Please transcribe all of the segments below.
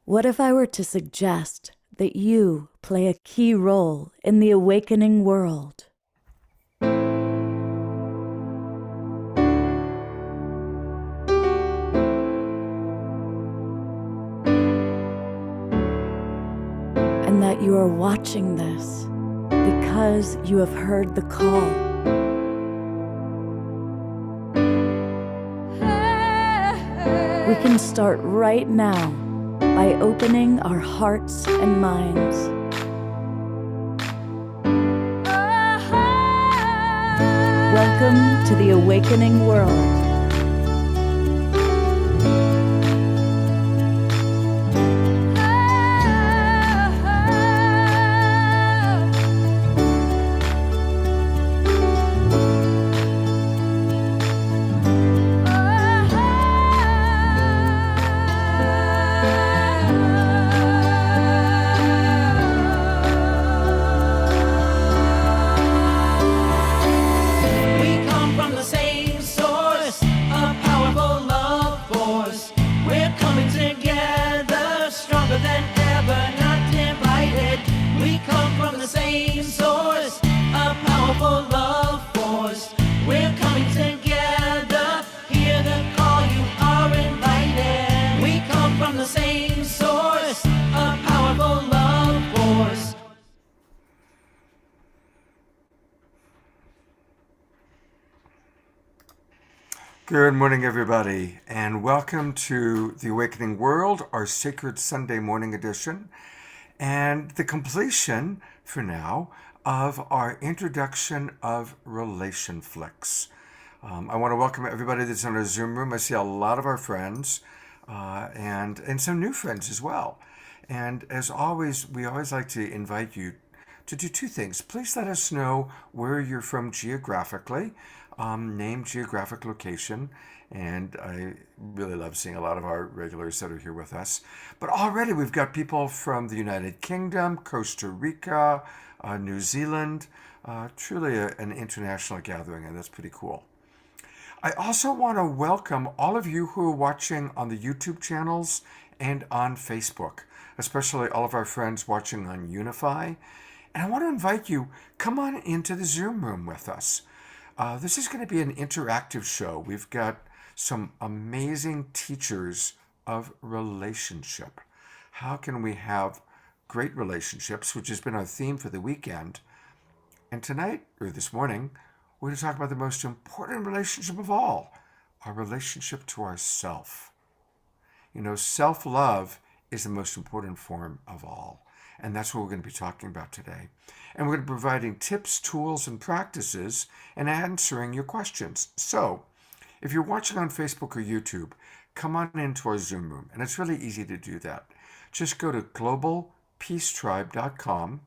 What if I were to suggest that you play a key role in the awakening world? And that you are watching this because you have heard the call. We can start right now by opening our hearts and minds. Welcome to the awakening world. Good morning, everybody, and welcome to The Awakening World, our Sacred Sunday morning edition, and the completion, for now, of our introduction of Relation Flicks. I want to welcome everybody that's in our Zoom room. I see a lot of our friends and some new friends as well. And as always, we always like to invite you to do two things. Please let us know where you're from geographically. Name, geographic location, and I really love seeing a lot of our regulars that are here with us. But already we've got people from the United Kingdom, Costa Rica, New Zealand, truly an international gathering, and that's pretty cool. I also want to welcome all of you who are watching on the YouTube channels and on Facebook, especially all of our friends watching on Unify. And I want to invite you, come on into the Zoom room with us. This is going to be an interactive show. We've got some amazing teachers of relationship. How can we have great relationships, which has been our theme for the weekend. And tonight, or this morning, we're going to talk about the most important relationship of all, our relationship to ourself. You know, self-love is the most important form of all. And that's what we're going to be talking about today. And we're going to be providing tips, tools, and practices and answering your questions. So, if you're watching on Facebook or YouTube, come on into our Zoom room. And it's really easy to do that. Just go to globalpeacetribe.com,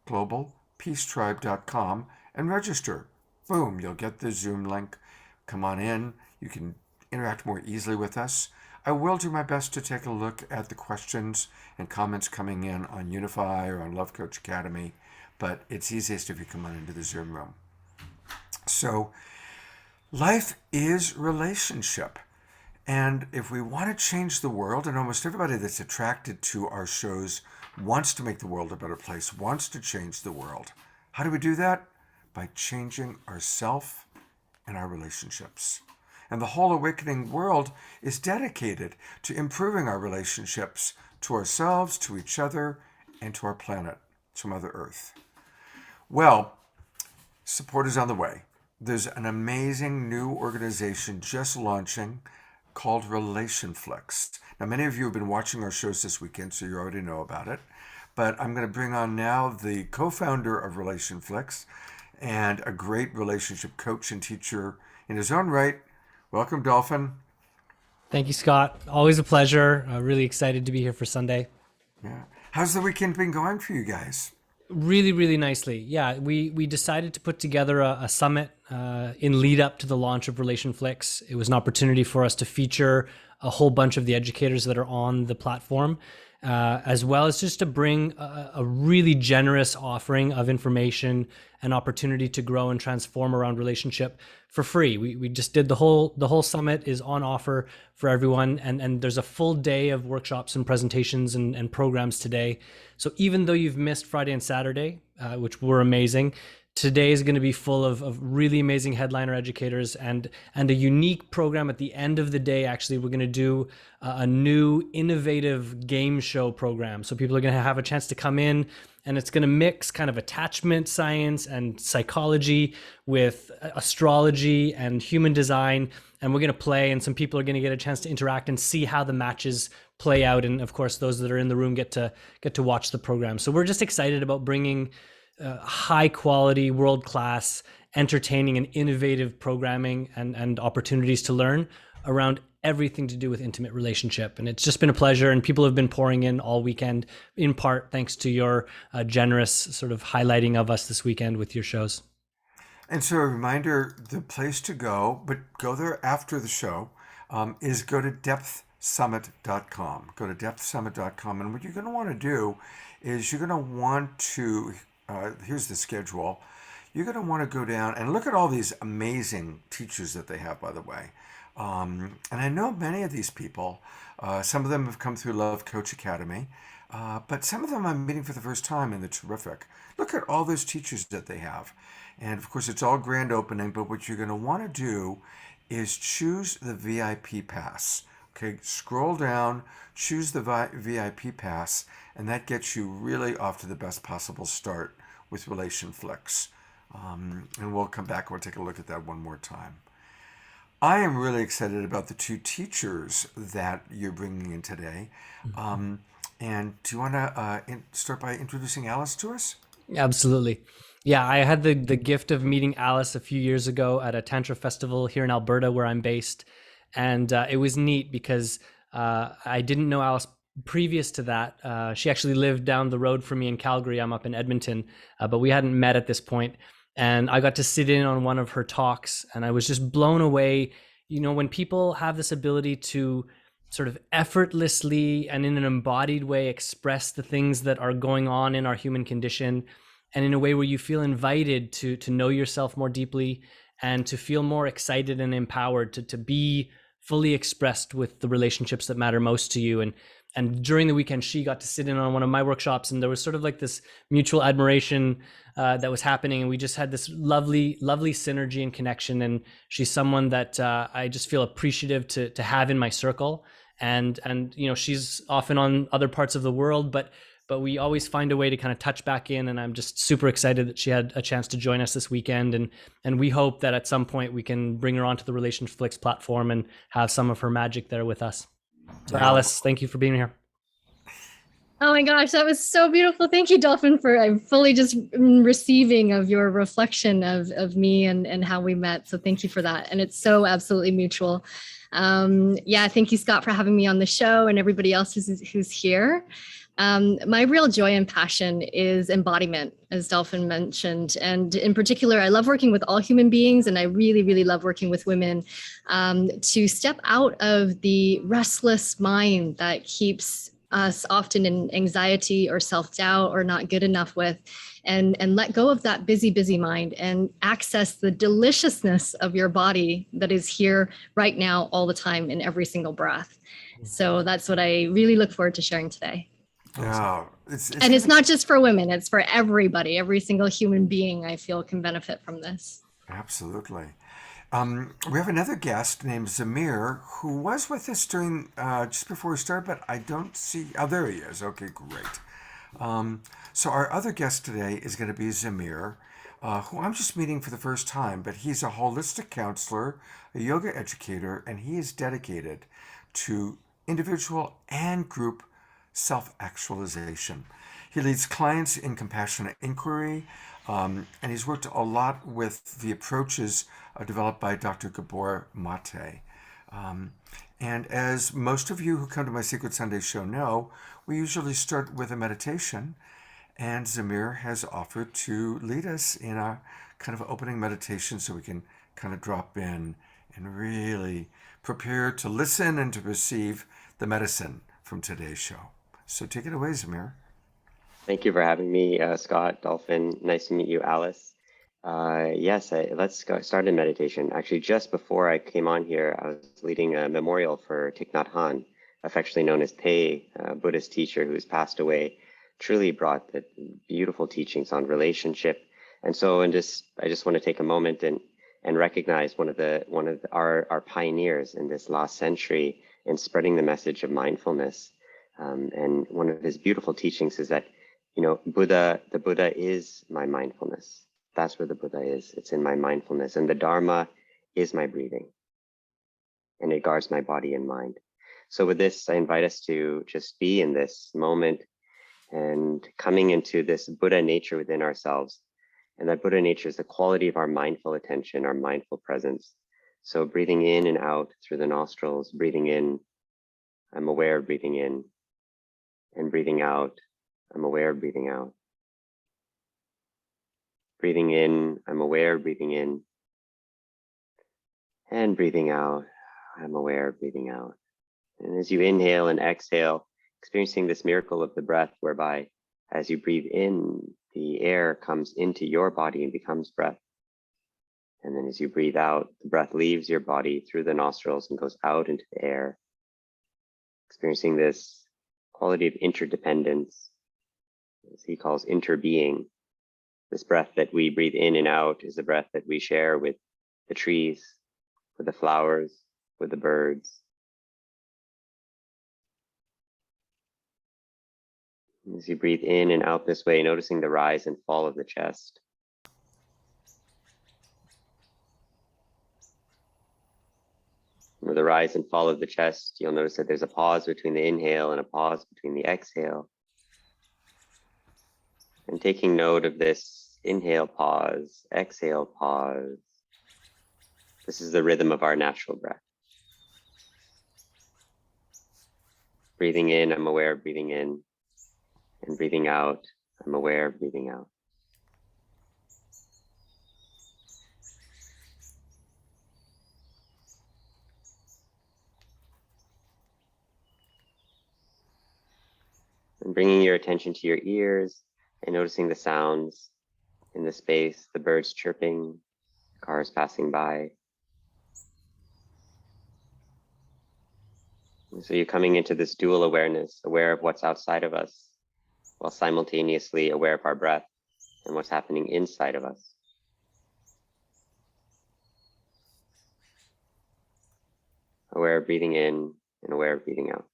globalpeacetribe.com, and register. Boom, you'll get the Zoom link. Come on in. You can interact more easily with us. I will do my best to take a look at the questions and comments coming in on Unify or on Love Coach Academy, but it's easiest if you come on into the Zoom room. So, life is relationship. And if we want to change the world, and almost everybody that's attracted to our shows wants to make the world a better place, wants to change the world. How do we do that? By changing ourselves and our relationships. And the whole awakening world is dedicated to improving our relationships to ourselves, to each other, and to our planet, to Mother Earth. Well, support is on the way. There's an amazing new organization just launching called Relation Flicks. Now, many of you have been watching our shows this weekend, so you already know about it. But I'm going to bring on now the co-founder of Relation Flicks and a great relationship coach and teacher in his own right. Welcome, Dolphin. Thank you, Scott. Always a pleasure. Really excited to be here for Sunday. Yeah. How's the weekend been going for you guys? Really, really nicely. Yeah, we decided to put together a summit in lead up to the launch of Relation Flicks. It was an opportunity for us to feature a whole bunch of the educators that are on the platform. as well as just to bring a really generous offering of information and opportunity to grow and transform around relationship for free. We just did the whole summit is on offer for everyone, and there's a full day of workshops and presentations and programs today. So even though you've missed Friday and Saturday, which were amazing, today is going to be full of really amazing headliner educators and a unique program at the end of the day. Actually, we're going to do a new innovative game show program. So people are going to have a chance to come in, and it's going to mix kind of attachment science and psychology with astrology and human design. And we're going to play, and some people are going to get a chance to interact and see how the matches play out. And of course, those that are in the room get to watch the program. So we're just excited about bringing high quality, world-class, entertaining and innovative programming and opportunities to learn around everything to do with intimate relationship. And it's just been a pleasure, and people have been pouring in all weekend, in part thanks to your generous sort of highlighting of us this weekend with your shows. And so a reminder, the place to go, but go there after the show, is go to depthsummit.com. Go to depthsummit.com. And what you're going to want to do is you're going to want to, here's the schedule. You're going to want to go down and look at all these amazing teachers that they have, by the way. And I know many of these people, some of them have come through Love Coach Academy, but some of them I'm meeting for the first time, and they're terrific. Look at all those teachers that they have. And of course, it's all grand opening, but what you're going to want to do is choose the VIP pass. Okay, scroll down, choose the VIP pass, and that gets you really off to the best possible start with Relation Flicks. And we'll come back and we'll take a look at that one more time. I am really excited about the two teachers that you're bringing in today. And do you want to start by introducing Alice to us? Absolutely. Yeah, I had the gift of meeting Alice a few years ago at a tantra festival here in Alberta, where I'm based. And it was neat because I didn't know Alice previous to that. She actually lived down the road from me in Calgary. I'm up in Edmonton, but we hadn't met at this point. And I got to sit in on one of her talks, and I was just blown away. You know, when people have this ability to sort of effortlessly and in an embodied way express the things that are going on in our human condition, and in a way where you feel invited to know yourself more deeply and to feel more excited and empowered to be fully expressed with the relationships that matter most to you. And during the weekend, she got to sit in on one of my workshops, and there was sort of like this mutual admiration that was happening. And we just had this lovely, lovely synergy and connection. And she's someone that I just feel appreciative to have in my circle. And you know, she's often on other parts of the world, but we always find a way to kind of touch back in. And I'm just super excited that she had a chance to join us this weekend. And we hope that at some point we can bring her onto the Relation Flicks platform and have some of her magic there with us. So Alice, thank you for being here. Oh my gosh, that was so beautiful. Thank you, Dolphin, for I'm fully just receiving of your reflection of me and how we met. So thank you for that. And it's so absolutely mutual. Thank you, Scott, for having me on the show, and everybody else who's here. My real joy and passion is embodiment, as Dolphin mentioned. And in particular, I love working with all human beings, and I really, really love working with women to step out of the restless mind that keeps us often in anxiety or self-doubt or not good enough with, and let go of that busy mind and access the deliciousness of your body that is here right now all the time in every single breath. So that's what I really look forward to sharing today. Oh, it's not just for women, it's for everybody. Every single human being, I feel, can benefit from this. Absolutely. We have another guest named Zamir who was with us during just before we started, but I don't see. Oh, there he is. Okay, great. So our other guest today is going to be Zamir, who I'm just meeting for the first time, but he's a holistic counselor, a yoga educator, and he is dedicated to individual and group self-actualization. He leads clients in compassionate inquiry, and he's worked a lot with the approaches developed by Dr. Gabor Mate. And as most of you who come to my Secret Sunday show know, we usually start with a meditation, and Zamir has offered to lead us in a kind of opening meditation so we can kind of drop in and really prepare to listen and to receive the medicine from today's show. So take it away, Zamir. Thank you for having me, Scott, Dolphin. Nice to meet you, Alice. Yes, let's start in meditation. Actually, just before I came on here, I was leading a memorial for Thich Nhat Hanh, affectionately known as Thay, a Buddhist teacher who's passed away. Truly brought the beautiful teachings on relationship. And so, I just want to take a moment and recognize one of our pioneers in this last century in spreading the message of mindfulness. And one of his beautiful teachings is that, the Buddha is my mindfulness. That's where the Buddha is. It's in my mindfulness. And the Dharma is my breathing. And it guards my body and mind. So with this, I invite us to just be in this moment and coming into this Buddha nature within ourselves. And that Buddha nature is the quality of our mindful attention, our mindful presence. So breathing in and out through the nostrils, breathing in, I'm aware of breathing in. And breathing out, I'm aware of breathing out. Breathing in, I'm aware of breathing in. And breathing out, I'm aware of breathing out. And as you inhale and exhale, experiencing this miracle of the breath, whereby as you breathe in, the air comes into your body and becomes breath. And then as you breathe out, the breath leaves your body through the nostrils and goes out into the air. Experiencing this quality of interdependence, as he calls interbeing. This breath that we breathe in and out is the breath that we share with the trees, with the flowers, with the birds. As you breathe in and out this way, noticing the rise and fall of the chest. With the rise and fall of the chest, you'll notice that there's a pause between the inhale and a pause between the exhale. And taking note of this inhale pause, exhale pause. This is the rhythm of our natural breath. Breathing in, I'm aware of breathing in. And breathing out, I'm aware of breathing out. And bringing your attention to your ears and noticing the sounds in the space, the birds chirping, cars passing by. And so you're coming into this dual awareness, aware of what's outside of us, while simultaneously aware of our breath and what's happening inside of us. Aware of breathing in and aware of breathing out.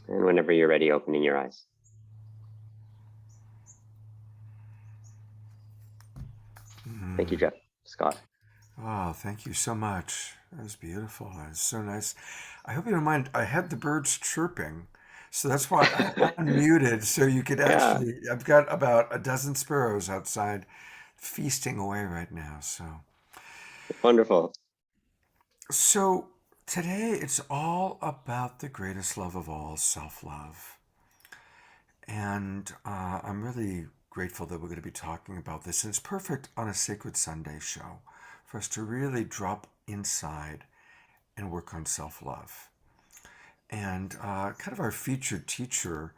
And whenever you're ready, opening your eyes. Thank you, Jeff. Scott. Oh, thank you so much. That was beautiful. That was so nice. I hope you don't mind. I had the birds chirping, so that's why I unmuted so you could Yeah, actually. I've got about a dozen sparrows outside feasting away right now. wonderful. So today it's all about the greatest love of all, self-love. And I'm really grateful that we're going to be talking about this. And it's perfect on a Sacred Sunday show for us to really drop inside and work on self-love. And kind of our featured teacher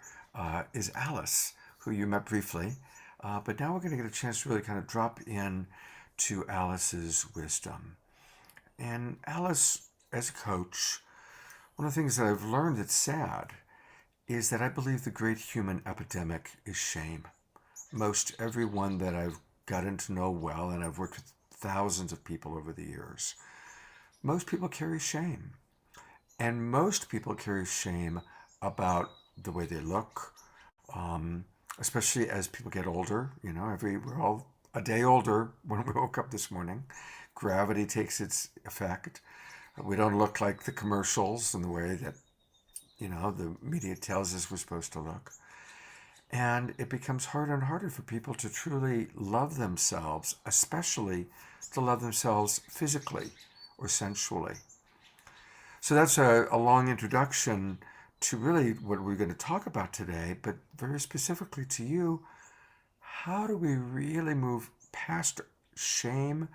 is Alice, who you met briefly. But now we're going to get a chance to really kind of drop in to Alice's wisdom. And Alice, as a coach, one of the things that I've learned that's sad is that I believe the great human epidemic is shame. Most everyone that I've gotten to know well, and I've worked with thousands of people over the years, most people carry shame. And most people carry shame about the way they look, especially as people get older. We're all a day older when we woke up this morning. Gravity takes its effect. We don't look like the commercials in the way that, the media tells us we're supposed to look. And it becomes harder and harder for people to truly love themselves, especially to love themselves physically or sensually. So that's a long introduction to really what we're going to talk about today, but very specifically to you, how do we really move past shame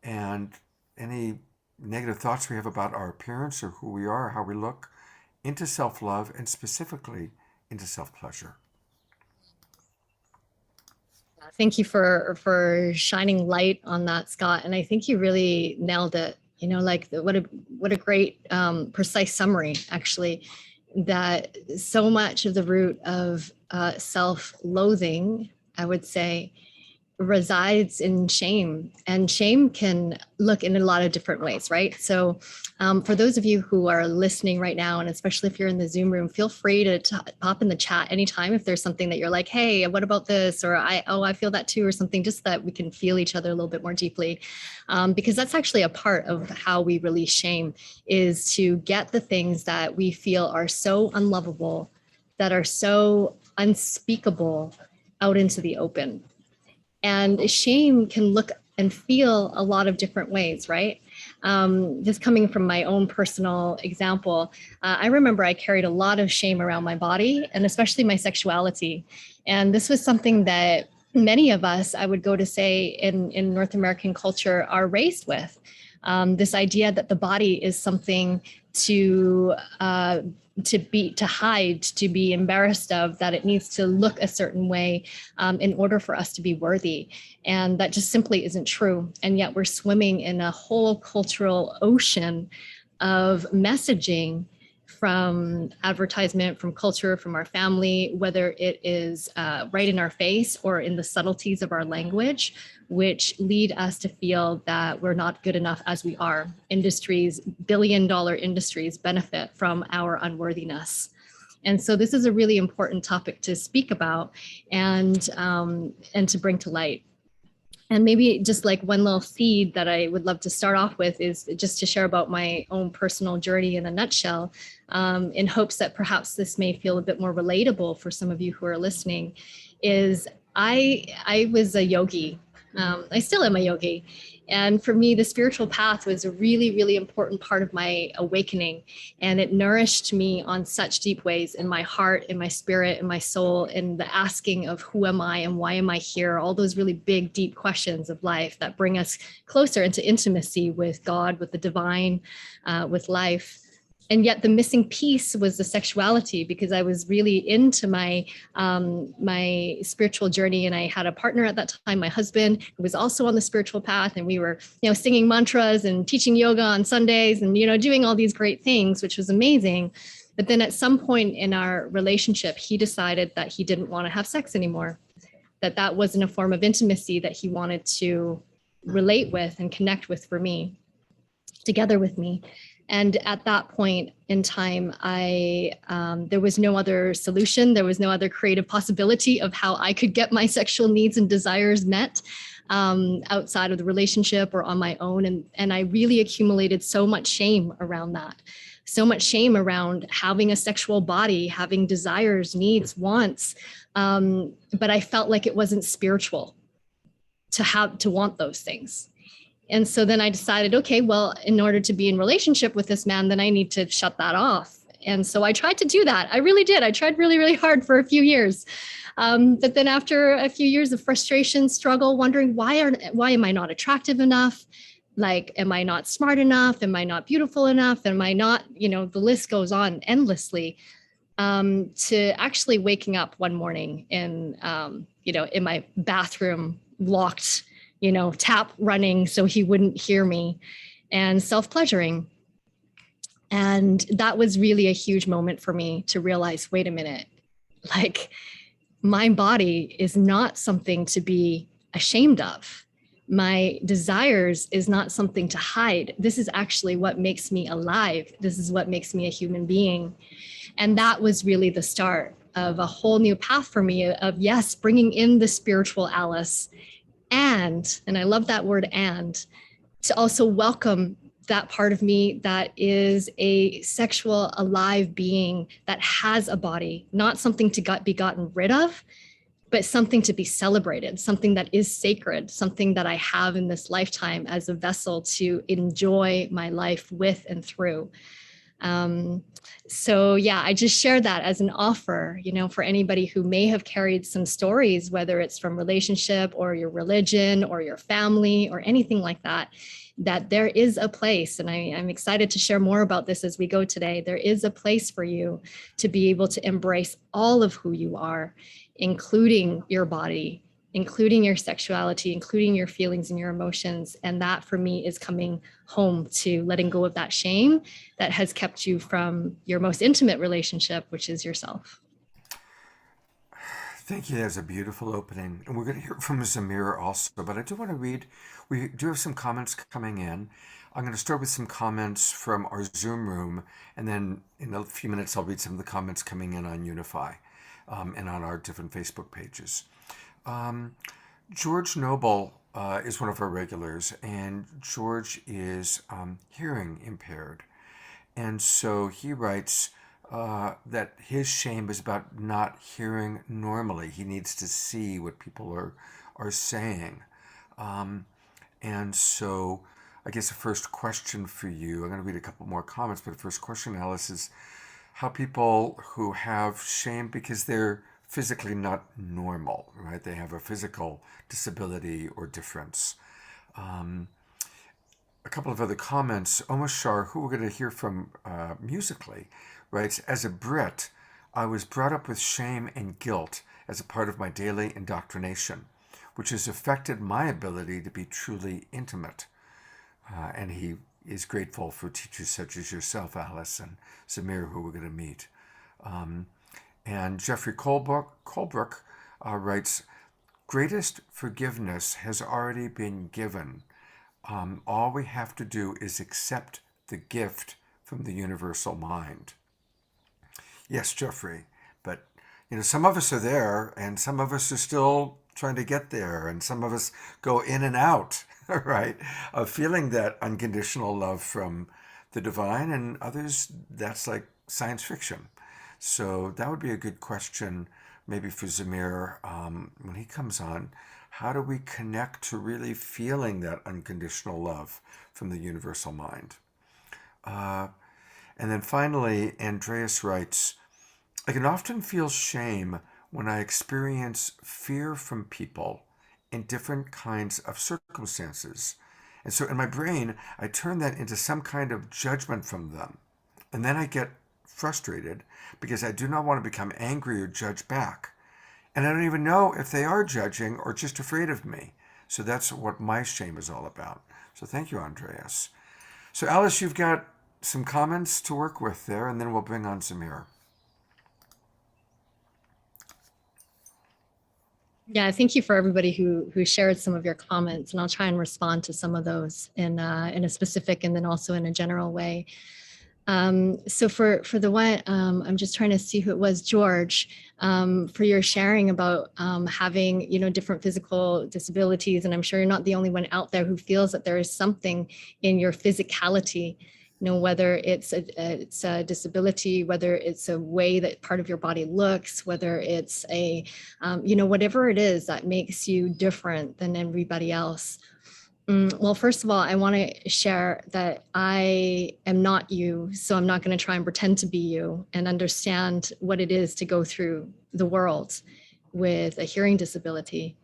and any negative thoughts we have about our appearance or who we are, how we look, into self-love and specifically into self-pleasure? Thank you for shining light on that, Scott. And I think you really nailed it. You know, like what a great precise summary, actually, that so much of the root of self-loathing, I would say, resides in shame, and shame can look in a lot of different ways, right? So for those of you who are listening right now, and especially if you're in the Zoom room, feel free to pop in the chat anytime if there's something that you're like, hey, what about this? Or I feel that too, or something, just that we can feel each other a little bit more deeply. Because that's actually a part of how we release shame, is to get the things that we feel are so unlovable, that are so unspeakable, out into the open. And shame can look and feel a lot of different ways, right? Just coming from my own personal example, I remember I carried a lot of shame around my body, and especially my sexuality. And this was something that many of us, I would go to say, in North American culture are raised with. This idea that the body is something to hide, to be embarrassed of, that it needs to look a certain way in order for us to be worthy. And that just simply isn't true. And yet we're swimming in a whole cultural ocean of messaging, from advertisement, from culture, from our family, whether it is right in our face or in the subtleties of our language, which lead us to feel that we're not good enough as we are. Industries, billion-dollar industries, benefit from our unworthiness. And so this is a really important topic to speak about and to bring to light. And maybe just like one little seed that I would love to start off with is just to share about my own personal journey in a nutshell, in hopes that perhaps this may feel a bit more relatable for some of you who are listening. Is I was a yogi. I still am a yogi. And for me, the spiritual path was a really, really important part of my awakening. And it nourished me on such deep ways in my heart, in my spirit, in my soul, in the asking of who am I and why am I here? All those really big, deep questions of life that bring us closer into intimacy with God, with the divine, with life. And yet the missing piece was the sexuality, because I was really into my my spiritual journey, and I had a partner at that time, my husband, who was also on the spiritual path, and we were, singing mantras and teaching yoga on Sundays, and doing all these great things, which was amazing. But then at some point in our relationship, he decided that he didn't want to have sex anymore, that wasn't a form of intimacy that he wanted to relate with and connect with for me, together with me. And at that point in time, there was no other solution. There was no other creative possibility of how I could get my sexual needs and desires met outside of the relationship or on my own. And I really accumulated so much shame around that. So much shame around having a sexual body, having desires, needs, wants. But I felt like it wasn't spiritual to want those things. And so then I decided, okay, well, in order to be in relationship with this man, then I need to shut that off. And so I tried to do that. I really did. I tried really, really hard for a few years. But then after a few years of frustration, struggle, wondering why am I not attractive enough? Like, am I not smart enough? Am I not beautiful enough? Am I not, the list goes on endlessly, to actually waking up one morning in my bathroom, locked, tap running so he wouldn't hear me, and self-pleasuring. And that was really a huge moment for me to realize, wait a minute, like, my body is not something to be ashamed of. My desires is not something to hide. This is actually what makes me alive. This is what makes me a human being. And that was really the start of a whole new path for me of, yes, bringing in the spiritual Alice, and I love that word, and to also welcome that part of me that is a sexual, alive being that has a body, not something to be gotten rid of, but something to be celebrated, something that is sacred, something that I have in this lifetime as a vessel to enjoy my life with and through. So yeah, I just share that as an offer, for anybody who may have carried some stories, whether it's from relationship or your religion or your family or anything like that, that there is a place. And I'm excited to share more about this as we go today. There is a place for you to be able to embrace all of who you are, including your body, including your sexuality, including your feelings and your emotions. And that for me is coming home to letting go of that shame that has kept you from your most intimate relationship, which is yourself. Thank you. That's a beautiful opening. And we're going to hear from Zamir also, but I do want to read, we do have some comments coming in. I'm going to start with some comments from our Zoom room, and then in a few minutes, I'll read some of the comments coming in on Unify and on our different Facebook pages. George Noble is one of our regulars, and George is hearing impaired. And so he writes that his shame is about not hearing normally. He needs to see what people are saying. And so I guess the first question for you, I'm going to read a couple more comments, but the first question, Alice, is how people who have shame because they're physically not normal, right? They have a physical disability or difference. A couple of other comments. Omashar, who we're going to hear from musically, writes, as a Brit, I was brought up with shame and guilt as a part of my daily indoctrination, which has affected my ability to be truly intimate. And he is grateful for teachers such as yourself, Alice, and Zamir, who we're going to meet. And Jeffrey Colebrook writes, greatest forgiveness has already been given. All we have to do is accept the gift from the universal mind. Yes, Jeffrey, but some of us are there and some of us are still trying to get there, and some of us go in and out, right, of feeling that unconditional love from the divine, and others, that's like science fiction. So that would be a good question maybe for Zamir when he comes on. How do we connect to really feeling that unconditional love from the universal mind? And then finally, Andreas writes, I can often feel shame when I experience fear from people in different kinds of circumstances. And so in my brain, I turn that into some kind of judgment from them. And then I get frustrated because I do not want to become angry or judge back. And I don't even know if they are judging or just afraid of me. So that's what my shame is all about. So thank you, Andreas. So Alice, you've got some comments to work with there, and then we'll bring on Zamir. Yeah, thank you for everybody who shared some of your comments, and I'll try and respond to some of those in a specific and then also in a general way. So for the one, I'm just trying to see who it was, George, for your sharing about having, different physical disabilities. And I'm sure you're not the only one out there who feels that there is something in your physicality, whether it's a disability, whether it's a way that part of your body looks, whether it's a, whatever it is that makes you different than everybody else. Well, first of all, I want to share that I am not you, so I'm not going to try and pretend to be you and understand what it is to go through the world with a hearing disability.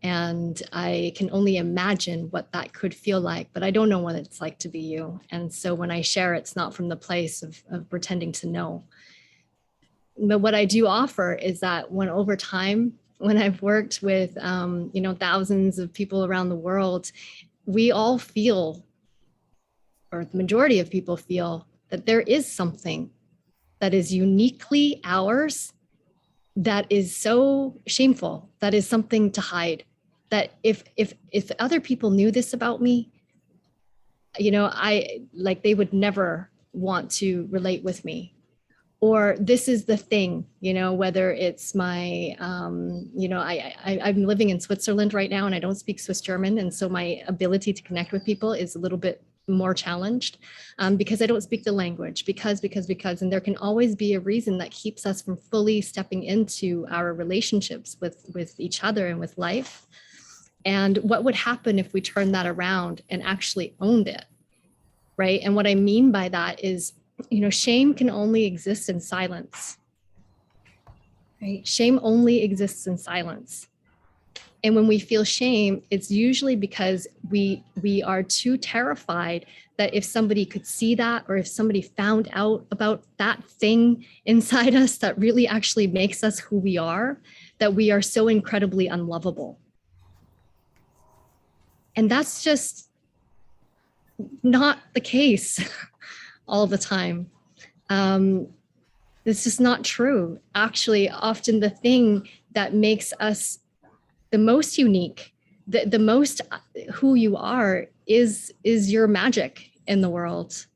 And I can only imagine what that could feel like, but I don't know what it's like to be you. And so when I share, it's not from the place of pretending to know. But what I do offer is that when over time, when I've worked with, thousands of people around the world, we all feel, or the majority of people feel, that there is something that is uniquely ours that is so shameful, that is something to hide, that if other people knew this about me, they would never want to relate with me. Or this is the thing, whether it's my, I'm living in Switzerland right now and I don't speak Swiss German. And so my ability to connect with people is a little bit more challenged because I don't speak the language, because, and there can always be a reason that keeps us from fully stepping into our relationships with each other and with life. And what would happen if we turned that around and actually owned it, right? And what I mean by that is, shame can only exist in silence, right? Shame only exists in silence. And when we feel shame, it's usually because we are too terrified that if somebody could see that, or if somebody found out about that thing inside us that really actually makes us who we are, that we are so incredibly unlovable. And that's just not the case all the time. This is not true. Actually, often the thing that makes us the most unique, the most who you are is your magic in the world,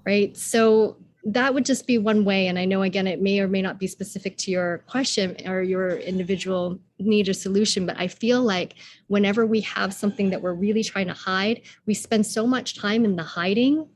right? So that would just be one way. And I know, again, it may or may not be specific to your question or your individual need or solution, but I feel like whenever we have something that we're really trying to hide, we spend so much time in the hiding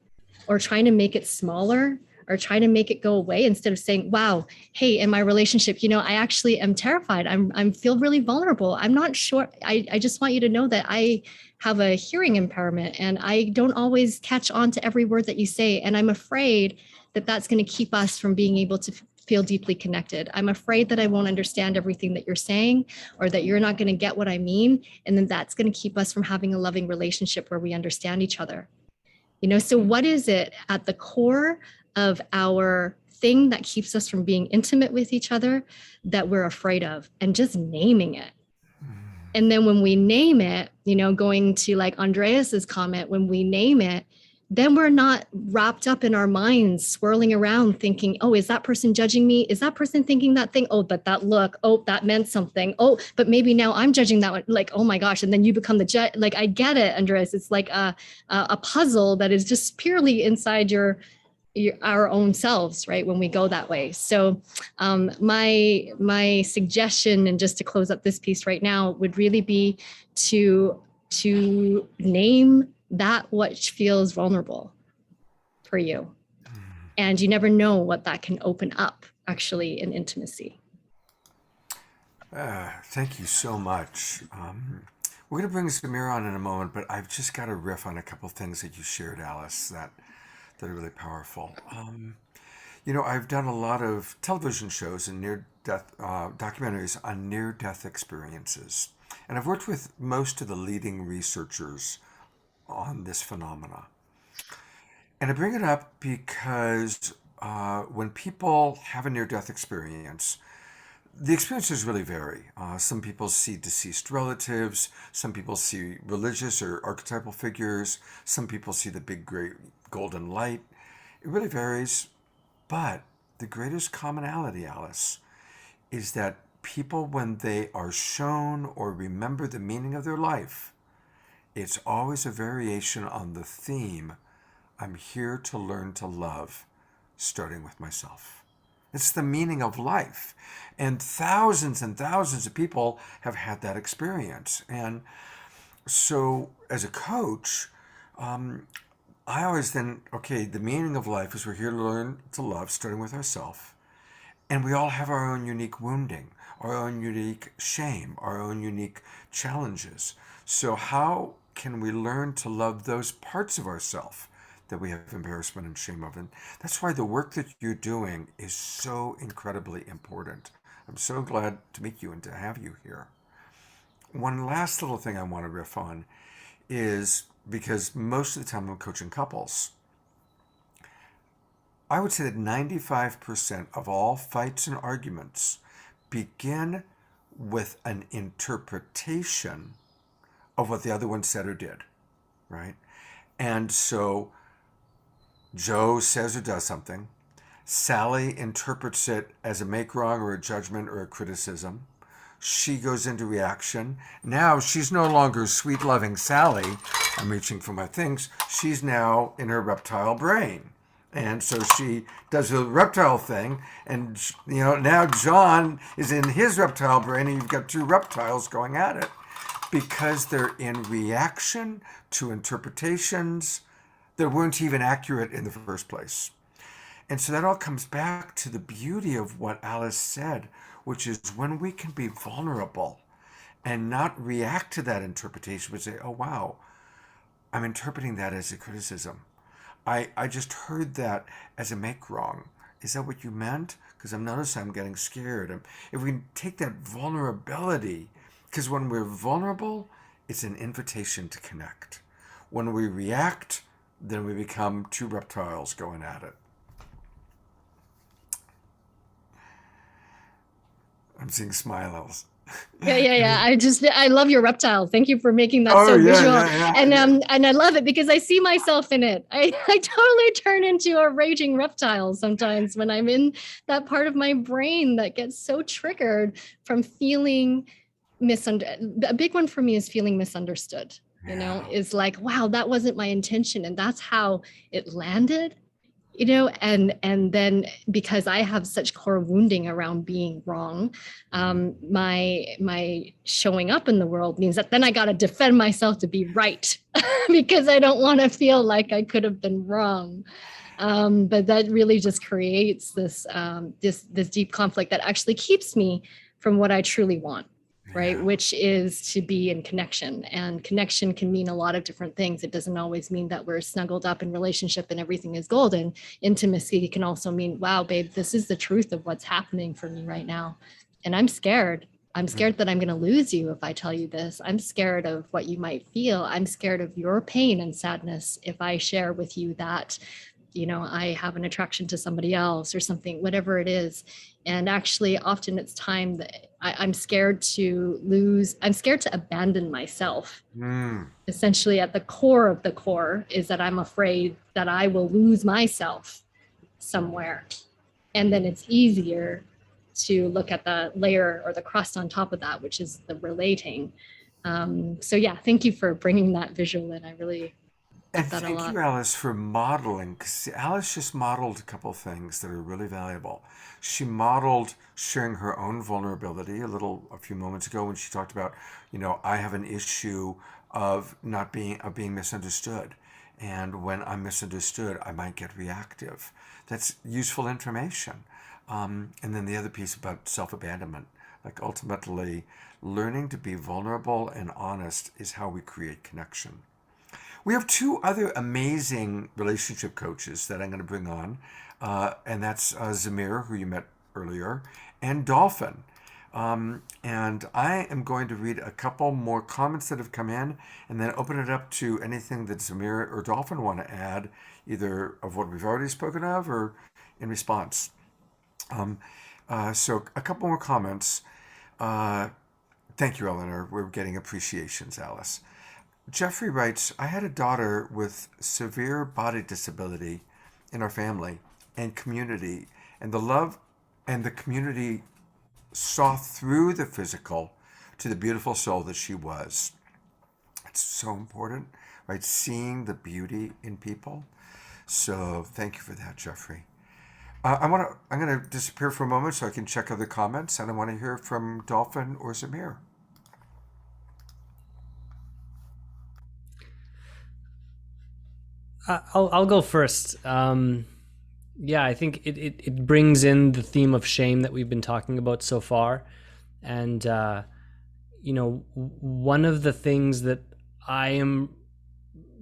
or trying to make it smaller or trying to make it go away, instead of saying, wow, hey, in my relationship, I actually am terrified. I'm feel really vulnerable. I'm not sure. I just want you to know that I have a hearing impairment and I don't always catch on to every word that you say. And I'm afraid that that's going to keep us from being able to feel deeply connected. I'm afraid that I won't understand everything that you're saying, or that you're not going to get what I mean. And then that's going to keep us from having a loving relationship where we understand each other. So what is it at the core of our thing that keeps us from being intimate with each other that we're afraid of? And just naming it. And then when we name it, going to like Andreas's comment, when we name it, then we're not wrapped up in our minds swirling around thinking, oh, is that person judging me? Is that person thinking that thing? Oh, but that look, oh, that meant something. Oh, but maybe now I'm judging that one. Like, oh my gosh. And then you become the judge. Like, I get it, Andreas. It's like a puzzle that is just purely inside our own selves, right? When we go that way. So my suggestion, and just to close up this piece right now, would really be to name that which feels vulnerable for you. And you never know what that can open up actually in intimacy. Thank you so much. We're going to bring Zamir on in a moment, but I've just got to riff on a couple things that you shared, Alice, that are really powerful. I've done a lot of television shows and near-death documentaries on near-death experiences. And I've worked with most of the leading researchers on this phenomena. And I bring it up because when people have a near-death experience, the experiences really vary. Some people see deceased relatives, some people see religious or archetypal figures, some people see the big great golden light. It really varies, but the greatest commonality, Alice, is that people, when they are shown or remember the meaning of their life, it's always a variation on the theme, I'm here to learn to love, starting with myself. It's the meaning of life. And thousands of people have had that experience. And so as a coach, I always the meaning of life is we're here to learn to love, starting with ourselves. And we all have our own unique wounding, our own unique shame, our own unique challenges. So how can we learn to love those parts of ourselves that we have embarrassment and shame of? And that's why the work that you're doing is so incredibly important. I'm so glad to meet you and to have you here. One last little thing I want to riff on is, because most of the time I'm coaching couples, I would say that 95% of all fights and arguments begin with an interpretation of what the other one said or did, right? And so Joe says or does something. Sally interprets it as a make wrong or a judgment or a criticism. She goes into reaction. Now she's no longer sweet loving Sally. I'm reaching for my things. She's now in her reptile brain. And so she does the reptile thing. And now John is in his reptile brain, and you've got two reptiles going at it because they're in reaction to interpretations that weren't even accurate in the first place. And so that all comes back to the beauty of what Alice said, which is when we can be vulnerable and not react to that interpretation, but say, oh, wow, I'm interpreting that as a criticism. I just heard that as a make wrong. Is that what you meant? Because I'm noticing I'm getting scared. If we can take that vulnerability, because when we're vulnerable, it's an invitation to connect. When we react, then we become two reptiles going at it. I'm seeing smiles. Yeah. I love your reptile. Thank you for making that Oh, so yeah, visual. yeah. And I love it because I see myself in it. I totally turn into a raging reptile sometimes when I'm in that part of my brain that gets so triggered from feeling misunderstood. A big one for me is feeling misunderstood. Yeah. Is like, wow, that wasn't my intention. And that's how it landed. And then because I have such core wounding around being wrong, my showing up in the world means that then I got to defend myself to be right because I don't want to feel like I could have been wrong. But that really just creates this deep conflict that actually keeps me from what I truly want. Right, Yeah. which is to be in connection. And connection can mean a lot of different things. It doesn't always mean that we're snuggled up in relationship and everything is golden. Intimacy can also mean, wow, babe, this is the truth of what's happening for me right now. And I'm scared. I'm scared that I'm going to lose you if I tell you this. I'm scared of what you might feel. I'm scared of your pain and sadness if I share with you that, I have an attraction to somebody else or something, whatever it is. And actually, often it's time that I'm scared to lose, I'm scared to abandon myself. Mm. Essentially, at the core of the core is that I'm afraid that I will lose myself somewhere. And then it's easier to look at the layer or the crust on top of that, which is the relating. So yeah, thank you for bringing that visual in. I really And like that a thank lot. you, Alice, for modeling, because Alice just modeled a couple of things that are really valuable. She modeled sharing her own vulnerability a few moments ago when she talked about, I have an issue of not being misunderstood. And when I'm misunderstood, I might get reactive. That's useful information. And then the other piece about self-abandonment, like ultimately learning to be vulnerable and honest is how we create connection. We have two other amazing relationship coaches that I'm going to bring on, and that's Zamir, who you met earlier, and Dolphin. And I am going to read a couple more comments that have come in and then open it up to anything that Zamir or Dolphin want to add, either of what we've already spoken of or in response. So a couple more comments. Thank you, Eleanor. We're getting appreciations, Alice. Jeffrey writes, I had a daughter with severe body disability in our family and community, and the love and the community saw through the physical to the beautiful soul that she was. It's so important, right? Seeing the beauty in people. So thank you for that, Jeffrey. I'm going to disappear for a moment so I can check other comments, and I want to hear from Dolphin or Zamir. I'll go first. Yeah, I think it brings in the theme of shame that we've been talking about so far. And, one of the things that I am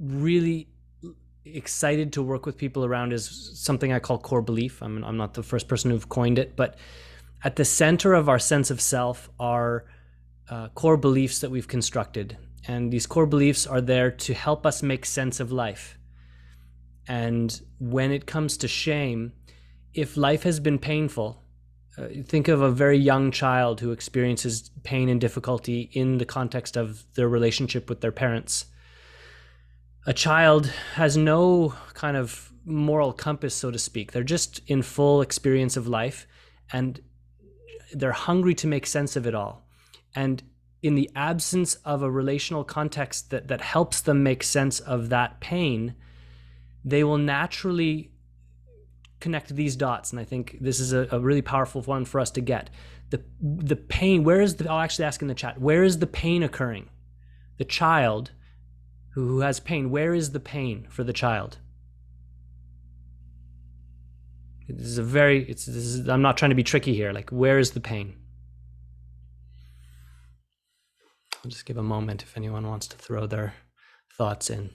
really excited to work with people around is something I call core belief. I'm not the first person who've coined it, but at the center of our sense of self are core beliefs that we've constructed. And these core beliefs are there to help us make sense of life. And when it comes to shame, if life has been painful, think of a very young child who experiences pain and difficulty in the context of their relationship with their parents. A child has no kind of moral compass, so to speak. They're just in full experience of life, and they're hungry to make sense of it all. And in the absence of a relational context that helps them make sense of that pain, they will naturally connect these dots. And I think this is a really powerful one for us to get. The pain, I'll actually ask in the chat, where is the pain occurring? The child who has pain, where is the pain for the child? I'm not trying to be tricky here. Like, where is the pain? I'll just give a moment if anyone wants to throw their thoughts in.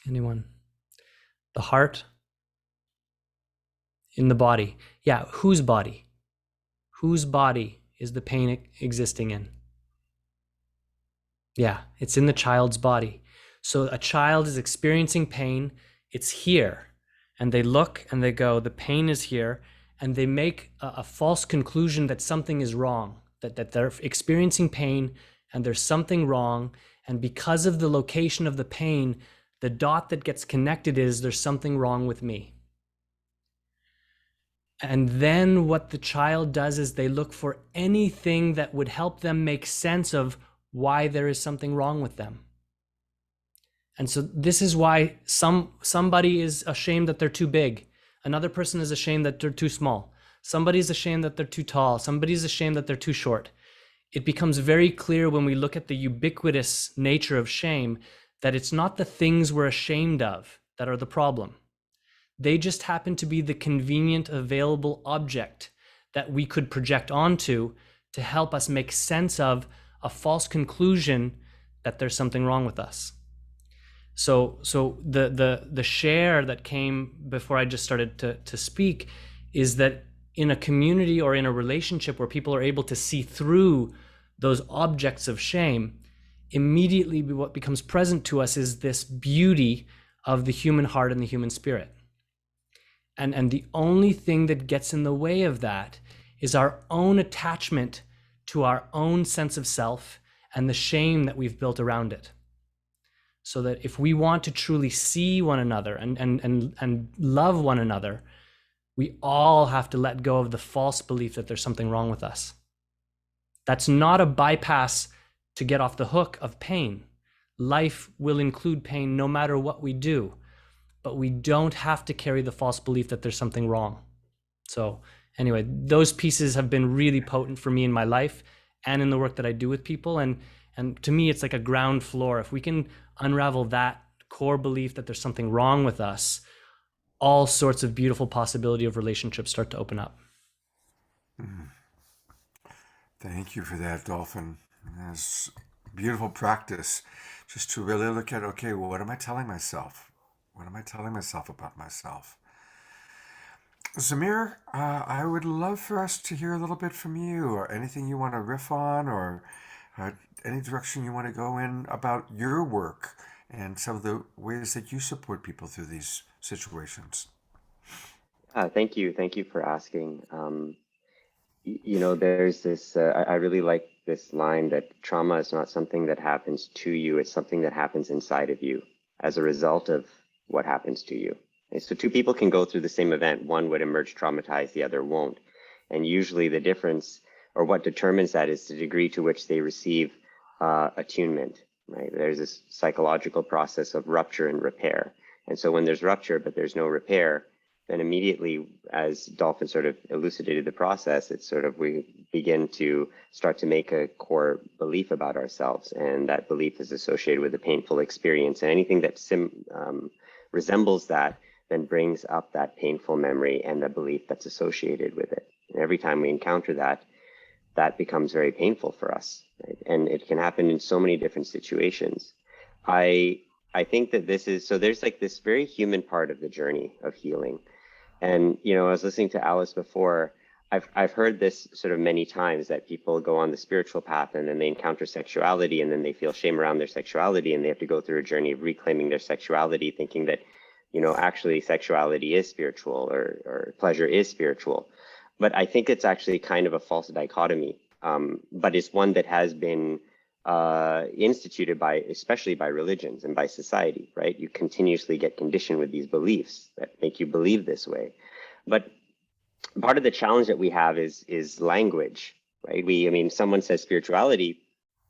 Anyone? The heart? In the body. Yeah, whose body? Whose body is the pain existing in? Yeah, it's in the child's body. So a child is experiencing pain, it's here. And they look and they go, the pain is here. And they make a false conclusion that something is wrong, that they're experiencing pain and there's something wrong. And because of the location of the pain, the dot that gets connected is there's something wrong with me. And then what the child does is they look for anything that would help them make sense of why there is something wrong with them. And so this is why somebody is ashamed that they're too big. Another person is ashamed that they're too small. Somebody is ashamed that they're too tall. Somebody is ashamed that they're too short. It becomes very clear when we look at the ubiquitous nature of shame that it's not the things we're ashamed of that are the problem. They just happen to be the convenient available object that we could project onto to help us make sense of a false conclusion that there's something wrong with us. So the share that came before I just started to speak is that in a community or in a relationship where people are able to see through those objects of shame, immediately what becomes present to us is this beauty of the human heart and the human spirit. And the only thing that gets in the way of that is our own attachment to our own sense of self and the shame that we've built around it. So that if we want to truly see one another and love one another, we all have to let go of the false belief that there's something wrong with us. That's not a bypass to get off the hook of pain. Life will include pain no matter what we do. But we don't have to carry the false belief that there's something wrong. So anyway, those pieces have been really potent for me in my life and in the work that I do with people. And to me, it's like a ground floor. If we can unravel that core belief that there's something wrong with us, all sorts of beautiful possibility of relationships start to open up. Thank you for that, Dolphin. It's beautiful practice just to really look at, okay, well, what am I telling myself? What am I telling myself about myself? Zamir, I would love for us to hear a little bit from you, or anything you want to riff on, or any direction you want to go in about your work and some of the ways that you support people through these situations. Thank you. Thank you for asking. There's this, I really like this line that trauma is not something that happens to you, it's something that happens inside of you as a result of what happens to you. And so two people can go through the same event. One would emerge traumatized, the other won't. And usually the difference, or what determines that, is the degree to which they receive attunement, right? There's this psychological process of rupture and repair. And so when there's rupture, but there's no repair, then immediately, as Dolphin sort of elucidated the process, it's sort of, we begin to start to make a core belief about ourselves. And that belief is associated with a painful experience. And anything that resembles that then brings up that painful memory and the belief that's associated with it. And every time we encounter that, that becomes very painful for us. Right? And it can happen in so many different situations. I think that this is, so there's like this very human part of the journey of healing. And, I was listening to Alice before. I've heard this sort of many times, that people go on the spiritual path and then they encounter sexuality and then they feel shame around their sexuality and they have to go through a journey of reclaiming their sexuality, thinking that, actually sexuality is spiritual or pleasure is spiritual. But I think it's actually kind of a false dichotomy, but it's one that has been instituted especially by religions and by society, right? You continuously get conditioned with these beliefs that make you believe this way. But part of the challenge that we have is language, right? Someone says spirituality,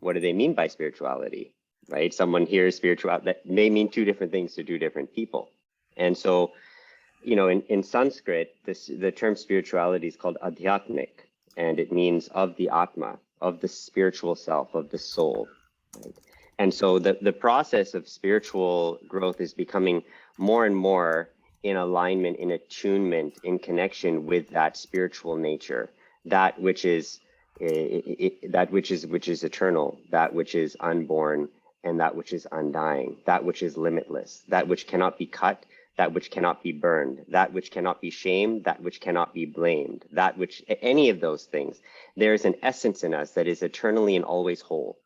what do they mean by spirituality, right? Someone hears spirituality, that may mean two different things to two different people. And so, in Sanskrit, the term spirituality is called Epidemic, and it means of the Atma, of the spiritual self, of the soul. Right? And so the process of spiritual growth is becoming more and more in alignment, in attunement, in connection with that spiritual nature, that which is eternal, that which is unborn and that which is undying, that which is limitless, that which cannot be cut, that which cannot be burned, that which cannot be shamed, that which cannot be blamed, that which, any of those things. There is an essence in us that is eternally and always whole,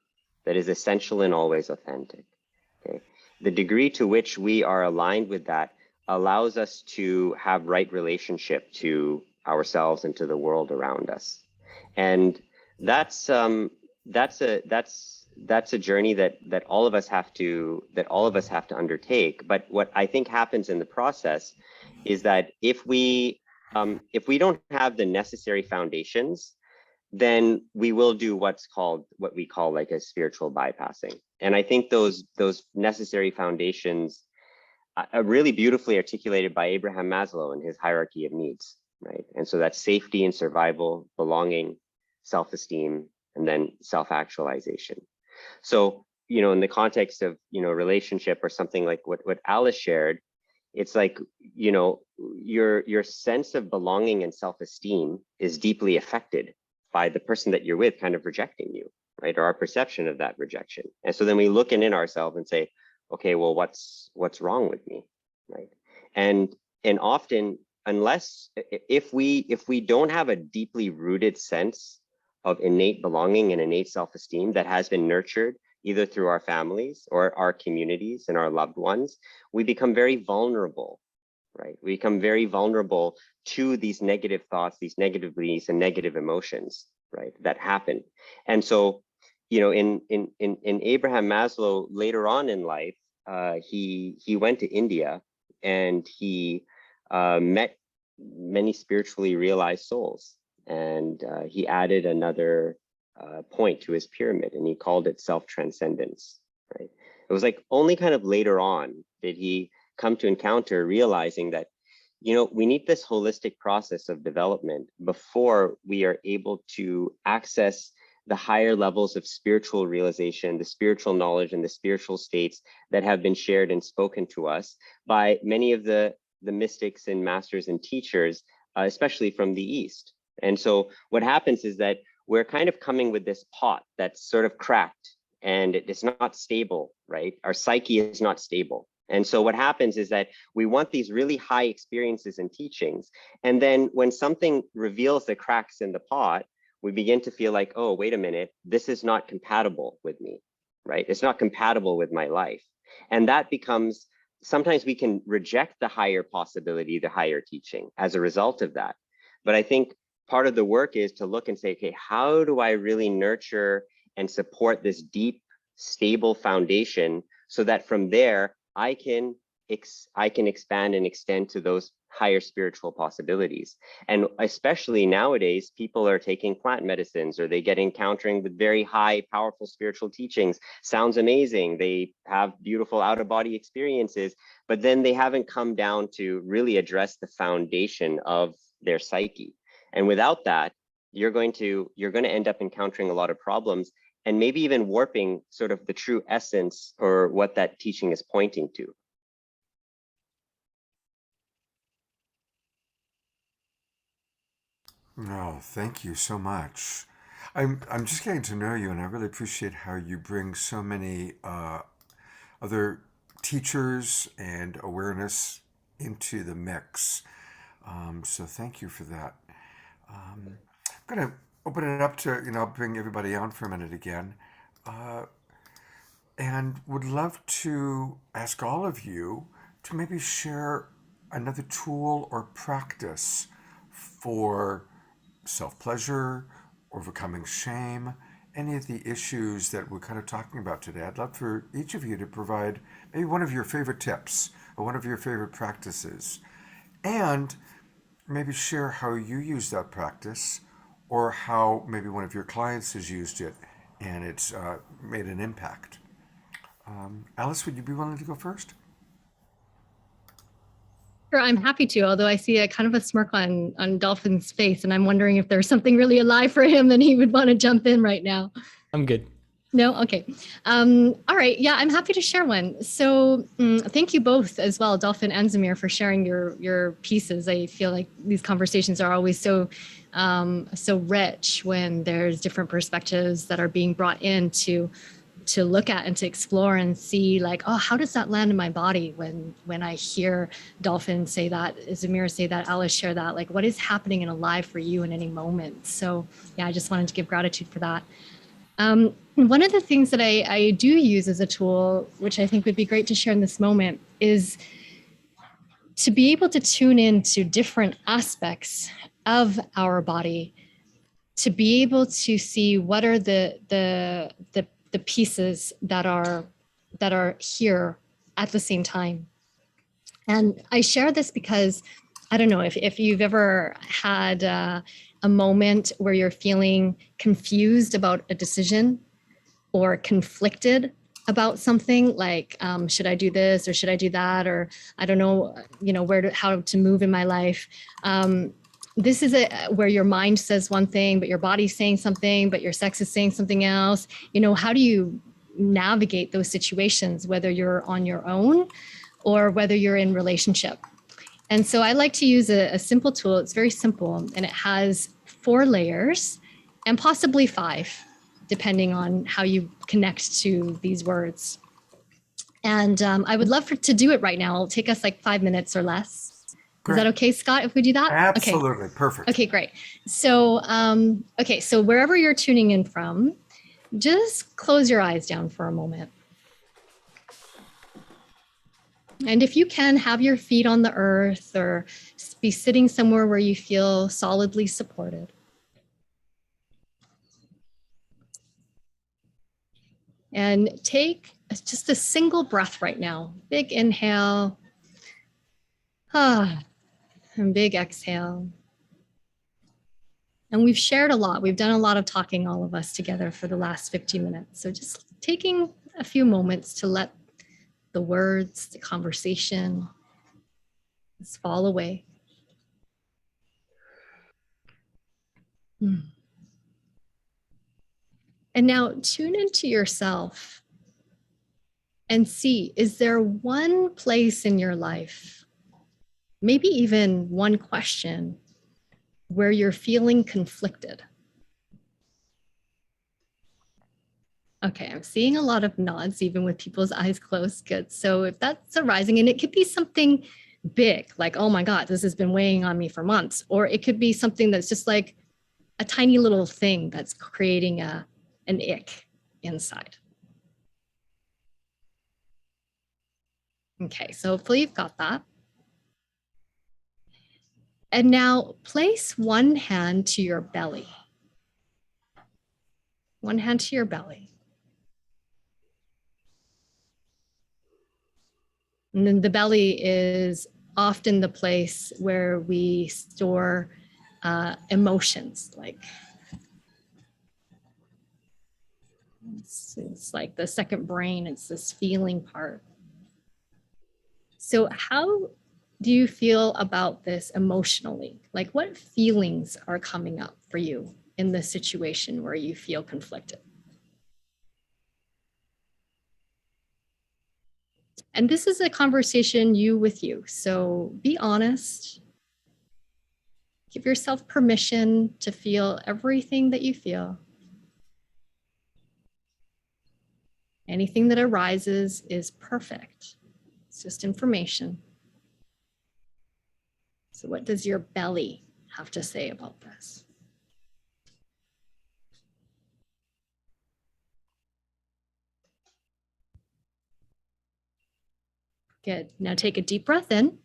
that is essential and always authentic. Okay? The degree to which we are aligned with that allows us to have right relationship to ourselves and to the world around us. And that's a journey that all of us have to undertake. But what I think happens in the process is that if we don't have the necessary foundations, then we will do what we call like a spiritual bypassing. And I think those necessary foundations are really beautifully articulated by Abraham Maslow in his hierarchy of needs, right? And so that's safety and survival, belonging, self-esteem, and then self-actualization. So, in the context of, relationship or something like what Alice shared, it's like, your sense of belonging and self-esteem is deeply affected by the person that you're with kind of rejecting you, right? Or our perception of that rejection. And so then we look in ourselves and say, okay, well, what's wrong with me, right? And often, if we don't have a deeply rooted sense of innate belonging and innate self-esteem that has been nurtured either through our families or our communities and our loved ones, we become very vulnerable, right? We become very vulnerable to these negative thoughts, these negative beliefs and negative emotions, right, that happen. And so, in Abraham Maslow, later on in life, he went to India and he met many spiritually realized souls. And he added another point to his pyramid, and he called it self-transcendence, right? It was like only kind of later on did he come to encounter realizing that, we need this holistic process of development before we are able to access the higher levels of spiritual realization, the spiritual knowledge and the spiritual states that have been shared and spoken to us by many of the mystics and masters and teachers, especially from the East. And so what happens is that we're kind of coming with this pot that's sort of cracked and it's not stable, right? Our psyche is not stable. And so what happens is that we want these really high experiences and teachings. And then when something reveals the cracks in the pot, we begin to feel like, oh, wait a minute, this is not compatible with me, right? It's not compatible with my life. And that becomes, sometimes we can reject the higher possibility, the higher teaching as a result of that. But I think part of the work is to look and say, okay, how do I really nurture and support this deep, stable foundation so that from there, I can expand and extend to those higher spiritual possibilities. And especially nowadays, people are taking plant medicines or they get encountering with very high, powerful spiritual teachings. Sounds amazing. They have beautiful out-of-body experiences, but then they haven't come down to really address the foundation of their psyche. And without that, you're going to end up encountering a lot of problems and maybe even warping sort of the true essence or what that teaching is pointing to. No, thank you so much. I'm just getting to know you, and I really appreciate how you bring so many other teachers and awareness into the mix. So thank you for that. I'm going to open it up to, bring everybody on for a minute again. And would love to ask all of you to maybe share another tool or practice for self-pleasure, overcoming shame, any of the issues that we're kind of talking about today. I'd love for each of you to provide maybe one of your favorite tips or one of your favorite practices, and maybe share how you use that practice or how maybe one of your clients has used it and it's made an impact. Alice, would you be willing to go first? Sure, I'm happy to, although I see a kind of a smirk on Dolphin's face, and I'm wondering if there's something really alive for him and he would want to jump in right now. I'm good. No? Okay. All right. Yeah, I'm happy to share one. So thank you both as well, Dolphin and Zamir, for sharing your pieces. I feel like these conversations are always so rich when there's different perspectives that are being brought in to to look at and to explore and see like, oh, how does that land in my body when I hear Dolphin say that, Zamir say that, Alice share that, like what is happening and alive for you in any moment. So yeah, I just wanted to give gratitude for that. One of the things that I do use as a tool, which I think would be great to share in this moment, is to be able to tune into different aspects of our body, to be able to see what are the pieces that are here at the same time. And I share this because I don't know if you've ever had a moment where you're feeling confused about a decision or conflicted about something, like should I do this or should I do that, or I don't know, how to move in my life. This is where your mind says one thing, but your body's saying something, but your sex is saying something else. How do you navigate those situations, whether you're on your own or whether you're in relationship? And so I like to use a simple tool. It's very simple, and it has 4 layers and possibly 5, depending on how you connect to these words. And I would love to do it right now. It'll take us like 5 minutes or less. Great. Is that okay, Scott, if we do that? Absolutely. Okay. Perfect. Okay, great. So, so wherever you're tuning in from, just close your eyes down for a moment. And if you can, have your feet on the earth or be sitting somewhere where you feel solidly supported. And take just a single breath right now. Big inhale. And big exhale. And we've shared a lot. We've done a lot of talking, all of us together, for the last 15 minutes. So just taking a few moments to let the words, the conversation, just fall away. And now tune into yourself and see, is there one place in your life, maybe even one question, where you're feeling conflicted? Okay, I'm seeing a lot of nods, even with people's eyes closed. Good. So if that's arising, and it could be something big, like, oh my God, this has been weighing on me for months. Or it could be something that's just like a tiny little thing that's creating an ick inside. Okay, so hopefully you've got that. And now place one hand to your belly. One hand to your belly. And then the belly is often the place where we store emotions, like it's like the second brain, it's this feeling part. So how do you feel about this emotionally? Like what feelings are coming up for you in this situation where you feel conflicted? And this is a conversation you with you. So be honest. Give yourself permission to feel everything that you feel. Anything that arises is perfect. It's just information. So what does your belly have to say about this? Good. Now take a deep breath in.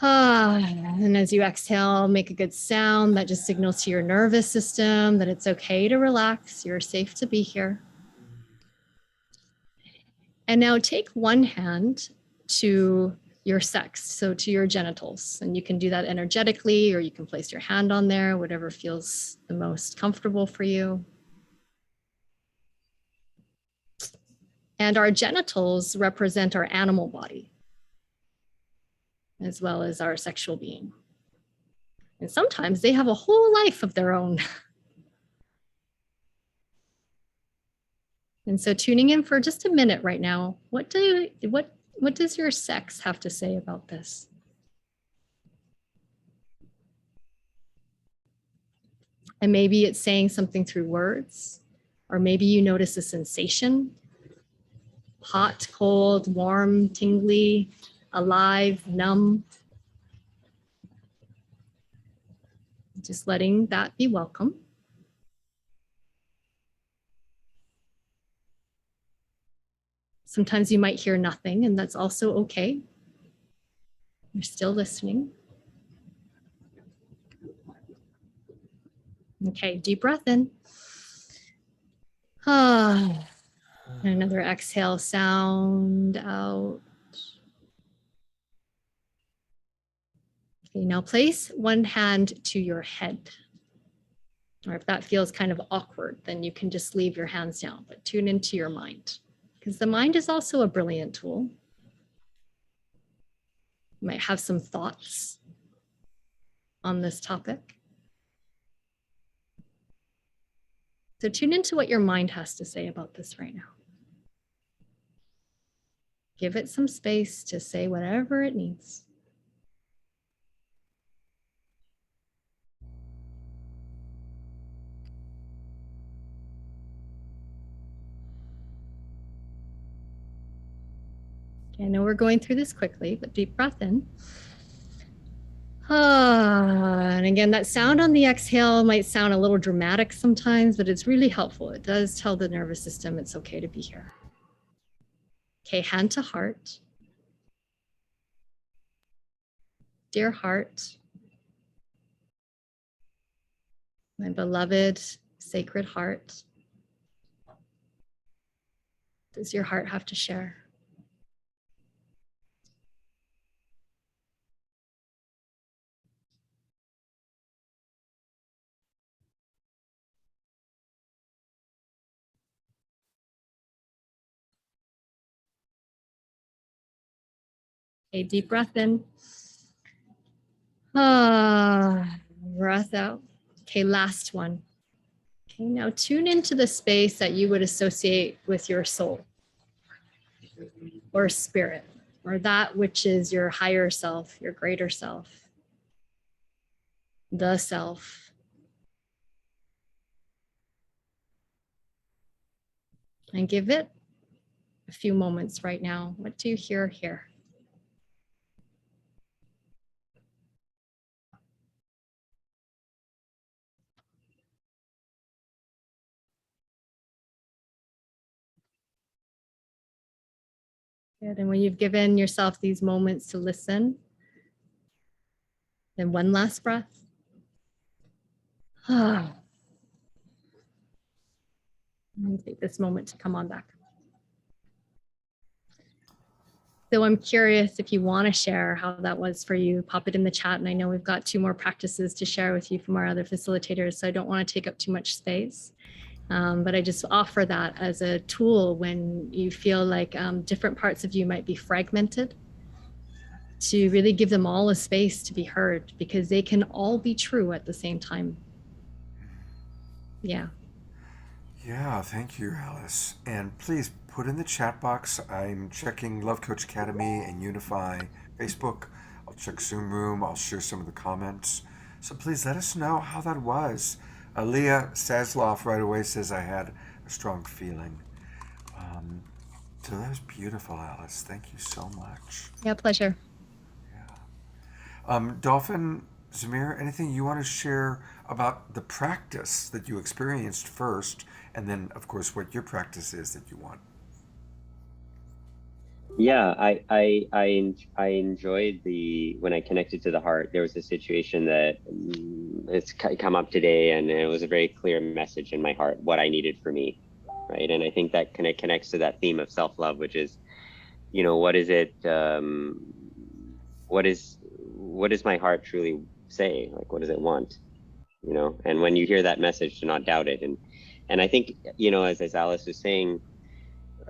And as you exhale, make a good sound that just signals to your nervous system that it's okay to relax. You're safe to be here. And now take one hand to your sex, so to your genitals. And you can do that energetically, or you can place your hand on there, whatever feels the most comfortable for you. And our genitals represent our animal body, as well as our sexual being. And sometimes they have a whole life of their own. And so tuning in for just a minute right now, what does your sex have to say about this? And maybe it's saying something through words, Or maybe you notice a sensation, hot, cold, warm, tingly, alive, numb. Just letting that be welcome. Sometimes you might hear nothing, and that's also okay. You're still listening. Okay, deep breath in. And another exhale, sound out. Okay, now place one hand to your head. Or if that feels kind of awkward, then you can just leave your hands down, but tune into your mind. Because the mind is also a brilliant tool. You might have some thoughts on this topic. So tune into what your mind has to say about this right now. Give it some space to say whatever it needs. Okay, I know we're going through this quickly, but deep breath in. And again, that sound on the exhale might sound a little dramatic sometimes, but it's really helpful. It does tell the nervous system it's okay to be here. Okay, hand to heart. Dear heart, my beloved sacred heart, does your heart have to share? Okay, deep breath in. Breath out. Okay, last one. Okay, now tune into the space that you would associate with your soul or spirit, or that which is your higher self, your greater self, the self. And give it a few moments right now. What do you hear here? Good. And when you've given yourself these moments to listen, then one last breath. And take this moment to come on back. So I'm curious if you want to share how that was for you, pop it in the chat. And I know we've got 2 more practices to share with you from our other facilitators, so I don't want to take up too much space. But I just offer that as a tool when you feel like different parts of you might be fragmented, to really give them all a space to be heard, because they can all be true at the same time. Yeah. Yeah, thank you, Alice. And please put in the chat box. I'm checking Love Coach Academy and Unify Facebook. I'll check Zoom Room. I'll share some of the comments. So please let us know how that was. Leah Sasloff right away says I had a strong feeling. So that was beautiful, Alice. Thank you so much. Yeah, pleasure. Dolphin, Zamir, anything you want to share about the practice that you experienced first, and then, of course, what your practice is that you want? Yeah, I enjoyed when I connected to the heart. There was a situation that it's come up today, and it was a very clear message in my heart what I needed for me, right? And I think that connects to that theme of self-love, which is, what is it? What does my heart truly say? Like, what does it want? And when you hear that message, to not doubt it. And I think, as Alice was saying,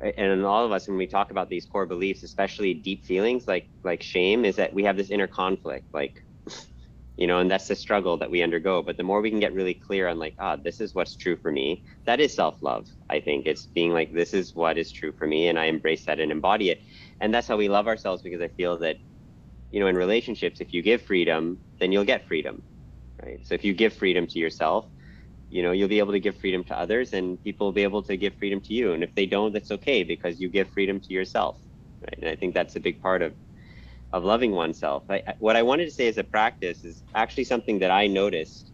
and all of us, when we talk about these core beliefs, especially deep feelings like shame, is that we have this inner conflict, and that's the struggle that we undergo. But the more we can get really clear on this is what's true for me, that is self-love. I think it's being like, this is what is true for me, and I embrace that and embody it. And that's how we love ourselves, because I feel that, in relationships, if you give freedom, then you'll get freedom, right? So if you give freedom to yourself, you'll be able to give freedom to others, and people will be able to give freedom to you. And if they don't, that's okay, because you give freedom to yourself, right? And I think that's a big part of loving oneself. What I wanted to say as a practice is actually something that I noticed.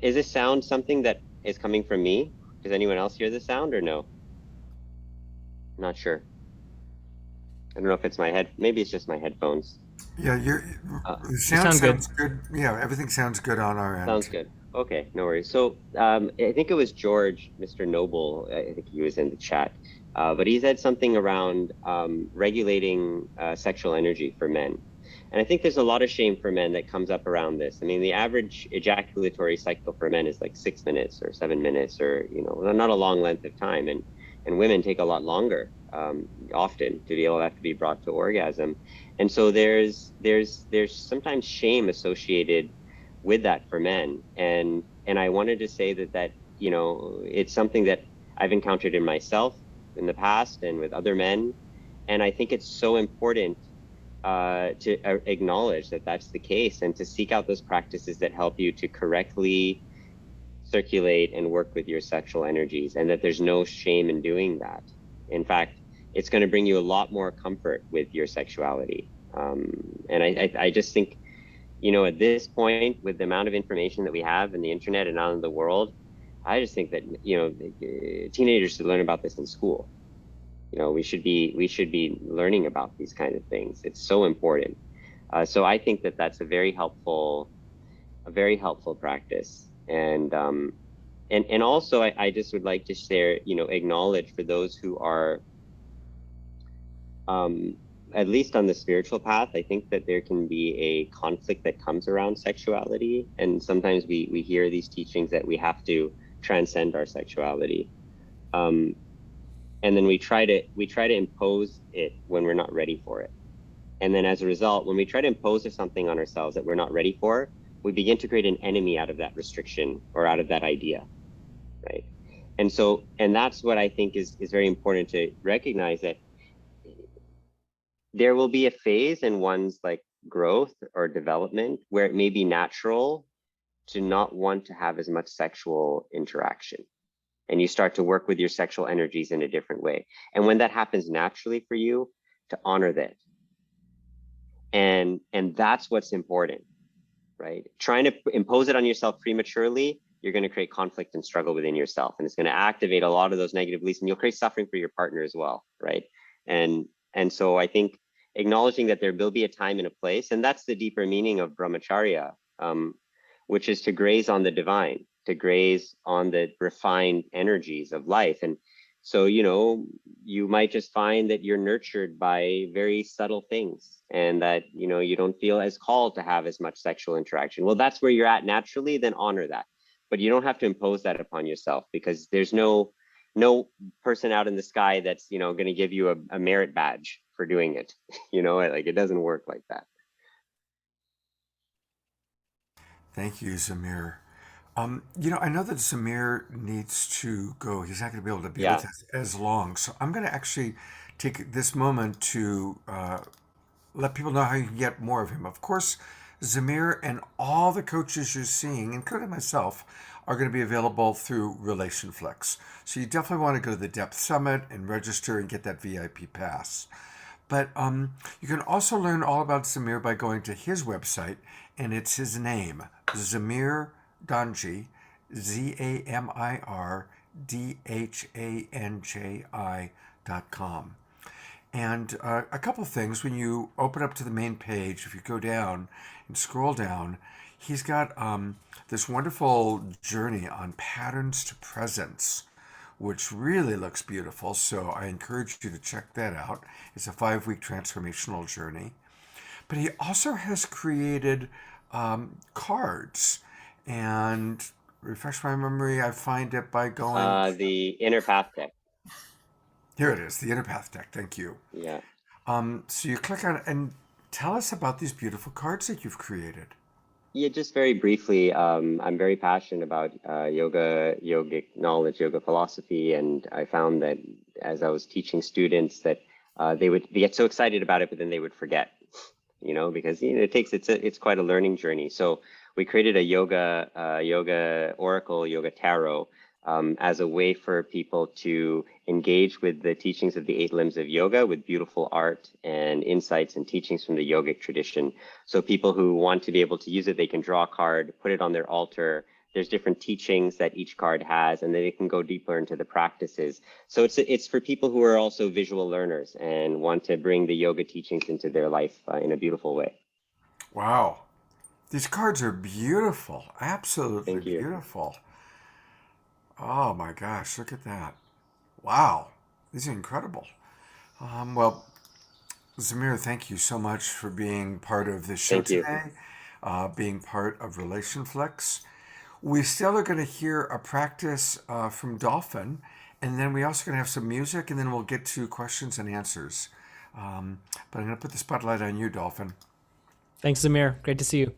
Is this sound something that is coming from me? Does anyone else hear the sound or no? I'm not sure. I don't know if it's my head. Maybe it's just my headphones. Yeah, Uh, the You sound sound good. sounds good. Yeah, everything sounds good on our Sounds end. good. Okay, no worries. So I think it was George, Mr. Noble, I think he was in the chat, but he said something around regulating sexual energy for men. And I think there's a lot of shame for men that comes up around this. I mean, the average ejaculatory cycle for men is like 6 minutes or 7 minutes, or, not a long length of time. And women take a lot longer, often, to be able to have to be brought to orgasm. And so there's sometimes shame associated with that for men. And I wanted to say that it's something that I've encountered in myself in the past and with other men. And I think it's so important to acknowledge that that's the case, and to seek out those practices that help you to correctly circulate and work with your sexual energies, and that there's no shame in doing that. In fact, it's going to bring you a lot more comfort with your sexuality. And I just think, at this point, with the amount of information that we have in the internet and out in the world, I just think that, teenagers should learn about this in school. We should be learning about these kind of things. It's so important. So I think that that's a very helpful practice. And also I just would like to share, acknowledge for those who are, at least on the spiritual path, I think that there can be a conflict that comes around sexuality. And sometimes we hear these teachings that we have to transcend our sexuality. And then we try to impose it when we're not ready for it. And then as a result, when we try to impose something on ourselves that we're not ready for, we begin to create an enemy out of that restriction or out of that idea, right? And that's what I think is very important to recognize, that there will be a phase in one's like growth or development where it may be natural to not want to have as much sexual interaction. And you start to work with your sexual energies in a different way. And when that happens naturally for you, to honor that. And that's what's important, right? Trying to impose it on yourself prematurely, you're going to create conflict and struggle within yourself. And it's going to activate a lot of those negative beliefs, and you'll create suffering for your partner as well, right? And so I think acknowledging that there will be a time and a place, and that's the deeper meaning of brahmacharya, which is to graze on the divine, to graze on the refined energies of life. And so, you might just find that you're nurtured by very subtle things, and that, you don't feel as called to have as much sexual interaction. Well, that's where you're at naturally, then honor that. But you don't have to impose that upon yourself, because there's no person out in the sky that's, going to give you a merit badge for doing it. Like, it doesn't work like that. Thank you, Zamir. I know that Zamir needs to go. He's not going to be able to be Yeah. with us as long. So I'm going to actually take this moment to let people know how you can get more of him. Of course, Zamir and all the coaches you're seeing, including myself, are going to be available through RelationFlex. So you definitely want to go to the Depth Summit and register and get that VIP pass. But you can also learn all about Zamir by going to his website, and it's his name, Zamir Dhanji, ZamirDhanji.com. And a couple of things, when you open up to the main page, if you go down and scroll down, he's got this wonderful journey on patterns to presence, which really looks beautiful. So I encourage you to check that out. It's a 5-week transformational journey. But he also has created cards. And refresh my memory, I find it by going... The Inner Path deck. Here it is, the Inner Path deck. Thank you. Yeah. So you click on it and tell us about these beautiful cards that you've created. Yeah, just very briefly, I'm very passionate about yogic knowledge, yoga philosophy, and I found that as I was teaching students that they would get so excited about it, but then they would forget. because it's quite a learning journey. So we created a yoga oracle, yoga tarot, as a way for people to engage with the teachings of the 8 limbs of yoga with beautiful art and insights and teachings from the yogic tradition. So people who want to be able to use it, they can draw a card, put it on their altar. There's different teachings that each card has, and then they can go deeper into the practices. So it's for people who are also visual learners and want to bring the yoga teachings into their life in a beautiful way. Wow. These cards are beautiful. Absolutely Thank you. beautiful. Oh my gosh, look at that. Wow. These are incredible. Well, Zamir, thank you so much for being part of this show Thank you. today, being part of RelationFlex. We still are going to hear a practice from Dolphin, and then we also going to have some music, and then we'll get to questions and answers. But I'm going to put the spotlight on you, Dolphin. Thanks, Zamir. Great to see you.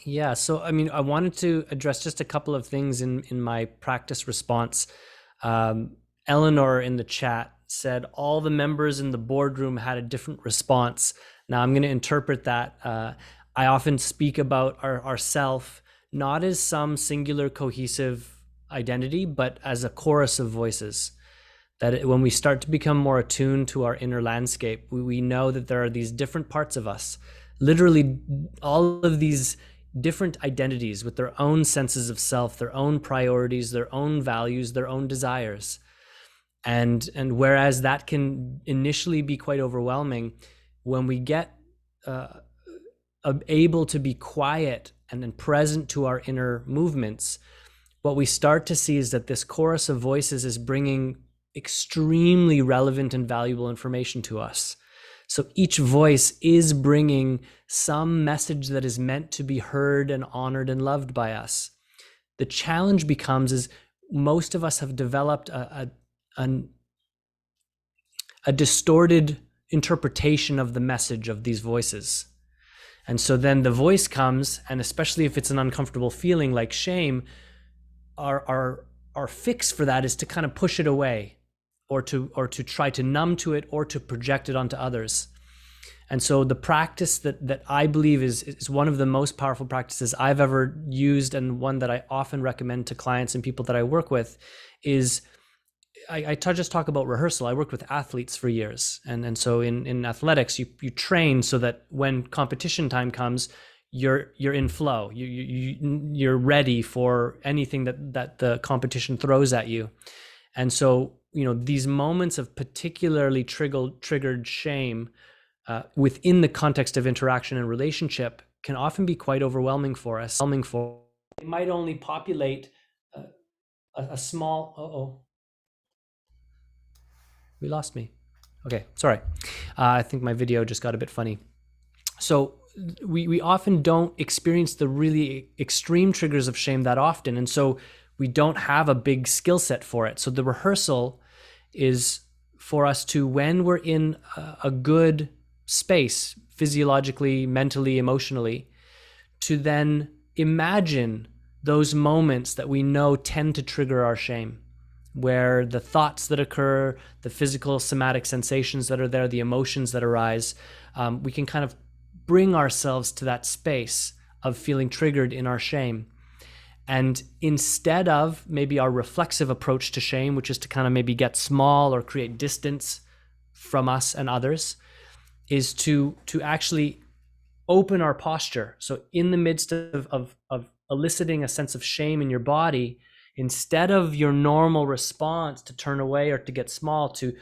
Yeah, so I mean, I wanted to address just a couple of things in my practice response. Eleanor in the chat said all the members in the boardroom had a different response. Now I'm going to interpret that. I often speak about our self not as some singular cohesive identity, but as a chorus of voices. That when we start to become more attuned to our inner landscape, we know that there are these different parts of us, literally all of these different identities with their own senses of self, their own priorities, their own values, their own desires. And whereas that can initially be quite overwhelming, when we get able to be quiet and then present to our inner movements, what we start to see is that this chorus of voices is bringing extremely relevant and valuable information to us. So each voice is bringing some message that is meant to be heard and honored and loved by us. The challenge becomes is most of us have developed a distorted interpretation of the message of these voices. And so then the voice comes, and especially if it's an uncomfortable feeling like shame, our fix for that is to kind of push it away, or to try to numb to it, or to project it onto others. And so the practice that I believe is one of the most powerful practices I've ever used, and one that I often recommend to clients and people that I work with, is I just talk about rehearsal. I worked with athletes for years. And so in athletics, you train so that when competition time comes, you're in flow. You're ready for anything that the competition throws at you. And so, these moments of particularly triggered shame within the context of interaction and relationship can often be quite overwhelming for us. It might only populate a small, we lost me. Okay, sorry. I think my video just got a bit funny. So we often don't experience the really extreme triggers of shame that often. And so we don't have a big skill set for it. So the rehearsal is for us to, when we're in a good space, physiologically, mentally, emotionally, to then imagine those moments that we know tend to trigger our shame, where the thoughts that occur, the physical somatic sensations that are there, the emotions that arise, we can kind of bring ourselves to that space of feeling triggered in our shame. And instead of maybe our reflexive approach to shame, which is to kind of maybe get small or create distance from us and others, is to actually open our posture. So in the midst of eliciting a sense of shame in your body, instead of your normal response to turn away or to get small, to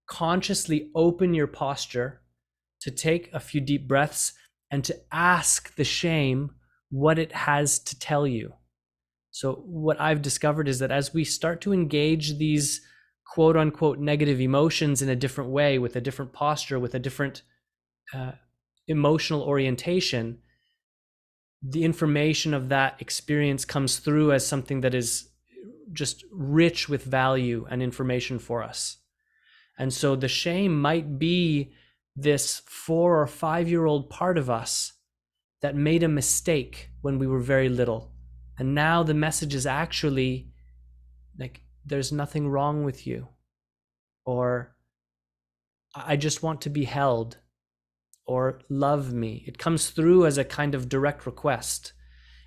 consciously open your posture, to take a few deep breaths, and to ask the shame what it has to tell you. So what I've discovered is that as we start to engage these quote unquote negative emotions in a different way, with a different posture, with a different emotional orientation, the information of that experience comes through as something that is just rich with value and information for us. And so the shame might be this 4 or 5-year-old part of us that made a mistake when we were very little. And now the message is actually like, there's nothing wrong with you. Or I just want to be held, or love me. It comes through as a kind of direct request.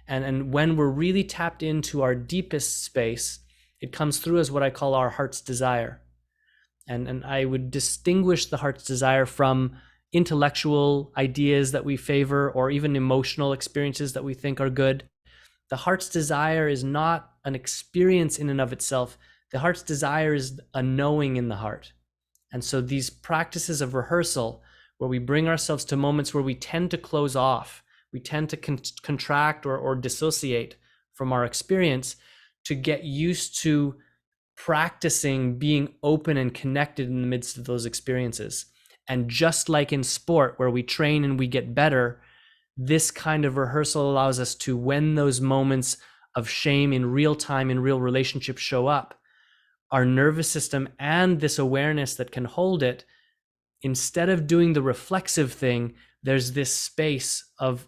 And when we're really tapped into our deepest space, it comes through as what I call our heart's desire. And I would distinguish the heart's desire from intellectual ideas that we favor, or even emotional experiences that we think are good. The heart's desire is not an experience in and of itself. The heart's desire is a knowing in the heart. And so these practices of rehearsal, where we bring ourselves to moments where we tend to close off, we tend to contract or dissociate from our experience, to get used to practicing being open and connected in the midst of those experiences. And just like in sport, where we train and we get better, this kind of rehearsal allows us to, when those moments of shame in real time, in real relationships show up, our nervous system and this awareness that can hold it, instead of doing the reflexive thing, there's this space of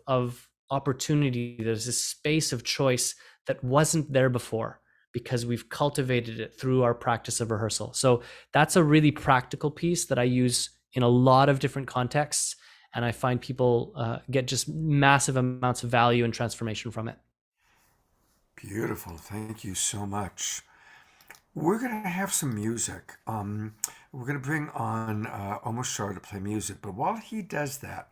opportunity, there's this space of choice that wasn't there before, because we've cultivated it through our practice of rehearsal. So that's a really practical piece that I use in a lot of different contexts, and I find people get just massive amounts of value and transformation from it. Beautiful. Thank you so much. We're going to have some music. We're going to bring on Omashar to play music. But while he does that,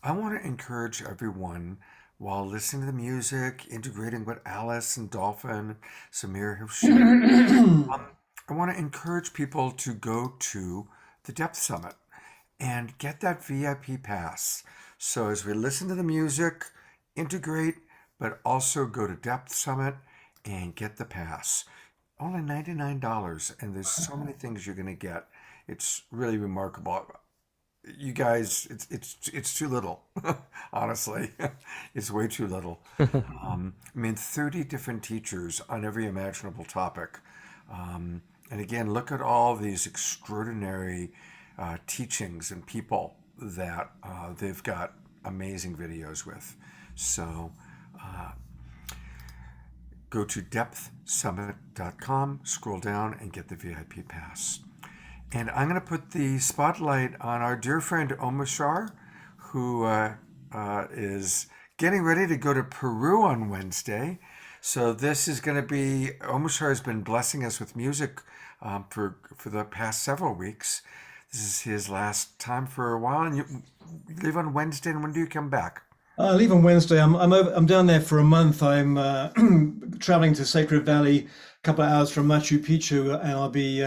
I want to encourage everyone, while listening to the music, integrating what Alice and Dolphin, Zamir have shared, I want to encourage people to go to the Depth Summit and get that VIP pass. So as we listen to the music, integrate, but also go to Depth Summit and get the pass. Only $99, and there's so many things you're going to get. It's really remarkable. You guys, it's too little. Honestly, it's way too little. I mean, 30 different teachers on every imaginable topic. And again, look at all these extraordinary teachings and people that they've got amazing videos with. So go to depthsummit.com, scroll down, and get the VIP pass. And I'm going to put the spotlight on our dear friend Omashar, who is getting ready to go to Peru on Wednesday. So this is going to be, Omashar has been blessing us with music for the past several weeks. This is his last time for a while, and you leave on Wednesday, and when do you come back? I leave on Wednesday. I'm down there for a month. I'm traveling to Sacred Valley, a couple of hours from Machu Picchu, and I'll be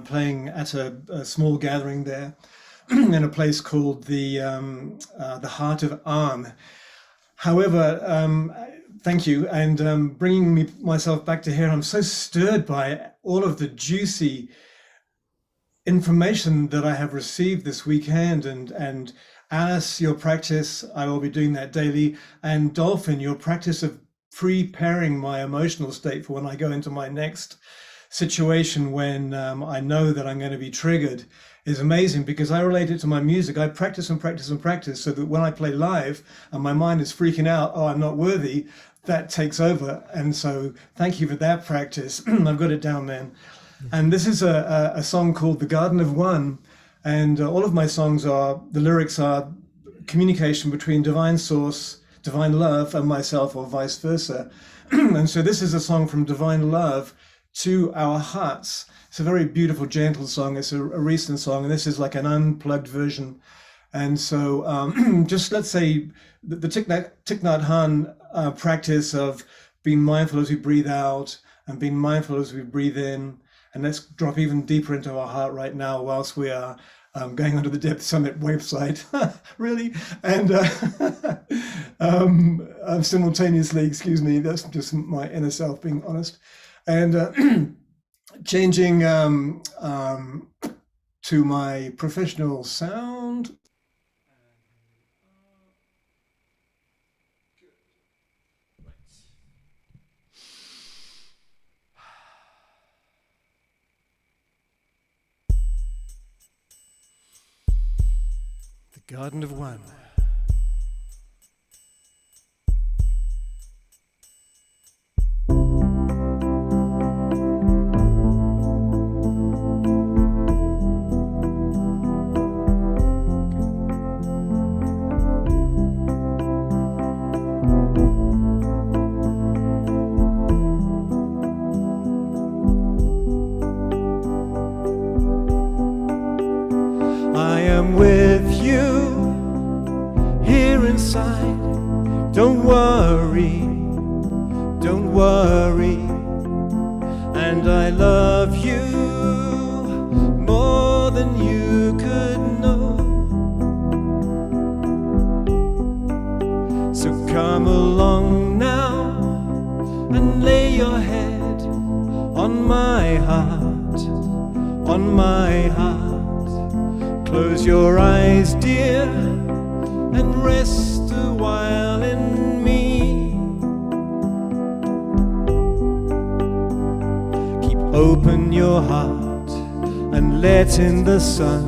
playing at a small gathering there in a place called the Heart of An. However, thank you, and bringing myself back to here, I'm so stirred by all of the juicy information that I have received this weekend, and Alice, your practice, I will be doing that daily, and Dolphin, your practice of preparing my emotional state for when I go into my next situation when I know that I'm going to be triggered, is amazing, because I relate it to my music. I practice and practice and practice so that when I play live and my mind is freaking out, oh, I'm not worthy, that takes over. And so thank you for that practice. I've got it down, man. And this is a song called The Garden of One. And all of my songs the lyrics are communication between divine source, divine love, and myself, or vice versa. And so this is a song from divine love to our hearts. It's a very beautiful, gentle song. It's a recent song, and this is like an unplugged version. And so just let's say the Thich Nhat Hanh practice of being mindful as we breathe out and being mindful as we breathe in. And let's drop even deeper into our heart right now whilst we are going onto the Depth Summit website, really, and simultaneously, excuse me, that's just my inner self being honest, and changing to my professional sound. Garden of One. am with you here inside. Don't worry, don't worry. And I love you more than you could know. So come along now and lay your head on my heart, on my heart. Close your eyes, dear, and rest a while in me. Keep open your heart and let in the sun,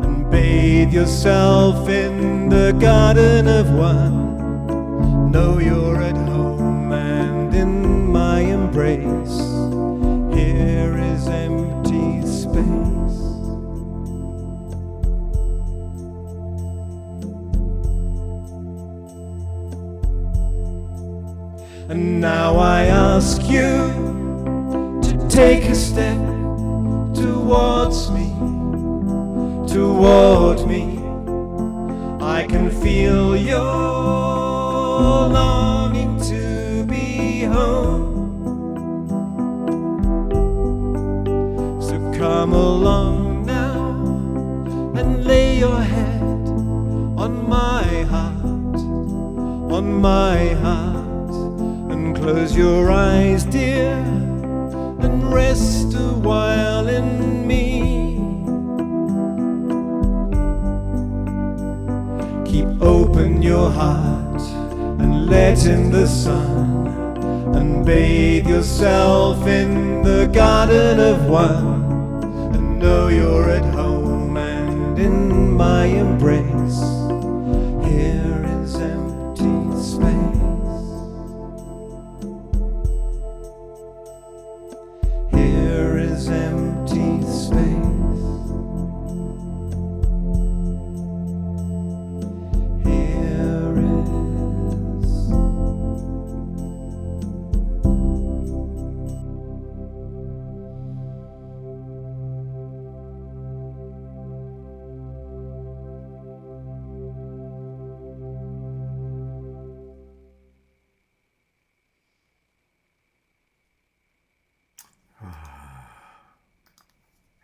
and bathe yourself in the garden of one. Know you're at home and in my embrace. Here is empty space. And now I ask you to take a step towards me, toward me. I can feel your longing to be home. So come along now and lay your head on my heart, on my heart, and close your eyes, dear, and rest a while in me. Keep open your heart and let in the sun, and bathe yourself in the garden of one, and know you're at home and in my embrace. Here is empty space. Here is empty space.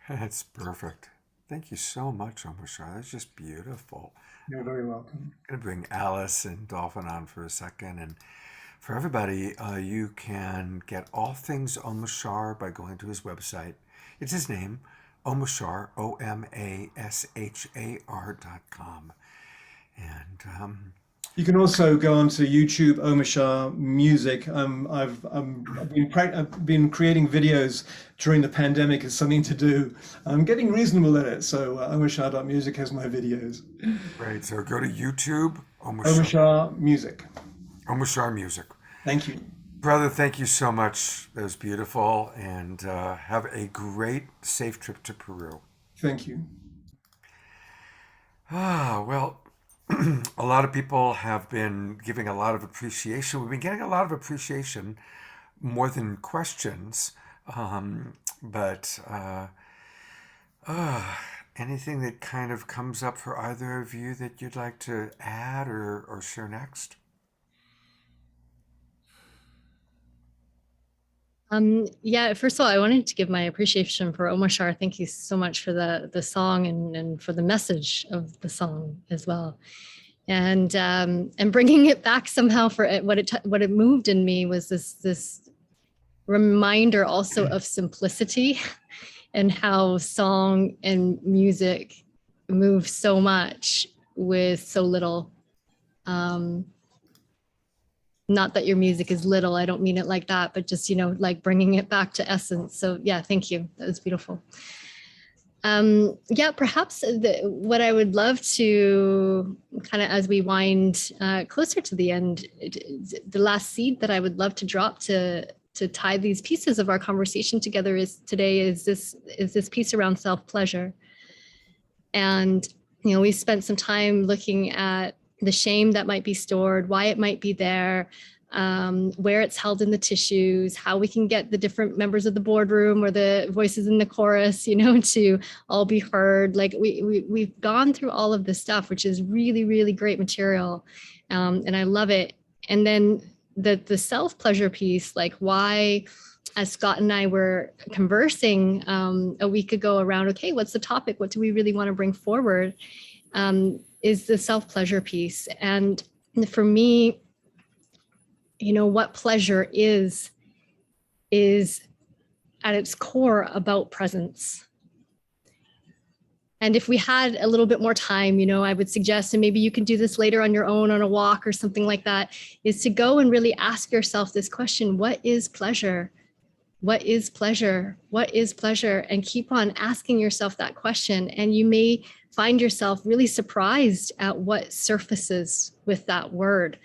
That's perfect. Thank you so much, Omashar. That's just beautiful. You're very welcome. I'm going to bring Alice and Dolphin on for a second. And for everybody, you can get all things Omashar by going to his website. It's his name, Omashar, OMASHAR.com. And you can also go onto YouTube, Omashar Music. I've been creating videos during the pandemic as something to do. I'm getting reasonable at it, so omashar.music has my videos. Right, so go to YouTube, Omashar Music. Omashar Music. Thank you. Brother, thank you so much. That was beautiful, and have a great, safe trip to Peru. Thank you. Well, a lot of people have been giving a lot of appreciation. We've been getting a lot of appreciation, more than questions. But anything that kind of comes up for either of you that you'd like to add or share next? Yeah, first of all, I wanted to give my appreciation for Omashar. Thank you so much for the song and for the message of the song as well. And bringing it back somehow for it, what it moved in me was this reminder also of simplicity and how song and music move so much with so little. Not that your music is little, I don't mean it like that, but just, like bringing it back to essence. So yeah, thank you. That was beautiful. Yeah, perhaps what I would love to kind of, as we wind closer to the end, the last seed that I would love to drop to tie these pieces of our conversation together is this piece around self-pleasure. And, we spent some time looking at the shame that might be stored, why it might be there, where it's held in the tissues, how we can get the different members of the boardroom or the voices in the chorus, to all be heard. Like we've gone through all of this stuff, which is really, really great material. And I love it. And then the self-pleasure piece, like why, as Scott and I were conversing a week ago around, okay, what's the topic? What do we really want to bring forward? Is the self-pleasure piece. And for me, what pleasure is at its core about presence. And if we had a little bit more time, I would suggest, and maybe you can do this later on your own on a walk or something like that, is to go and really ask yourself this question: what is pleasure? What is pleasure? What is pleasure? And keep on asking yourself that question. And you may find yourself really surprised at what surfaces with that word,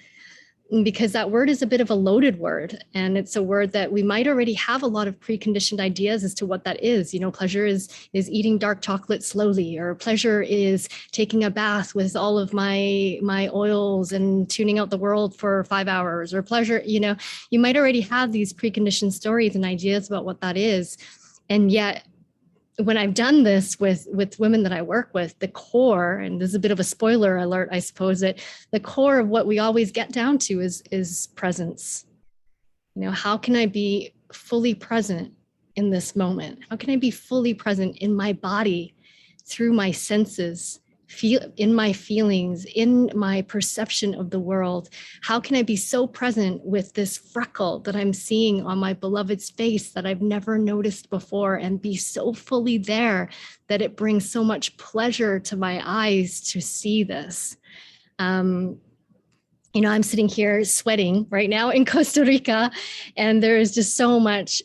because that word is a bit of a loaded word. And it's a word that we might already have a lot of preconditioned ideas as to what that is. Pleasure is eating dark chocolate slowly, or pleasure is taking a bath with all of my oils and tuning out the world for 5 hours, or pleasure, you might already have these preconditioned stories and ideas about what that is. And yet, when I've done this with women that I work with, the core, and this is a bit of a spoiler alert, I suppose, that the core of what we always get down to is presence. How can I be fully present in this moment? How can I be fully present in my body, through my senses, in my feelings, in my perception of the world? How can I be so present with this freckle that I'm seeing on my beloved's face that I've never noticed before, and be so fully there that it brings so much pleasure to my eyes to see this? I'm sitting here sweating right now in Costa Rica, and there is just so much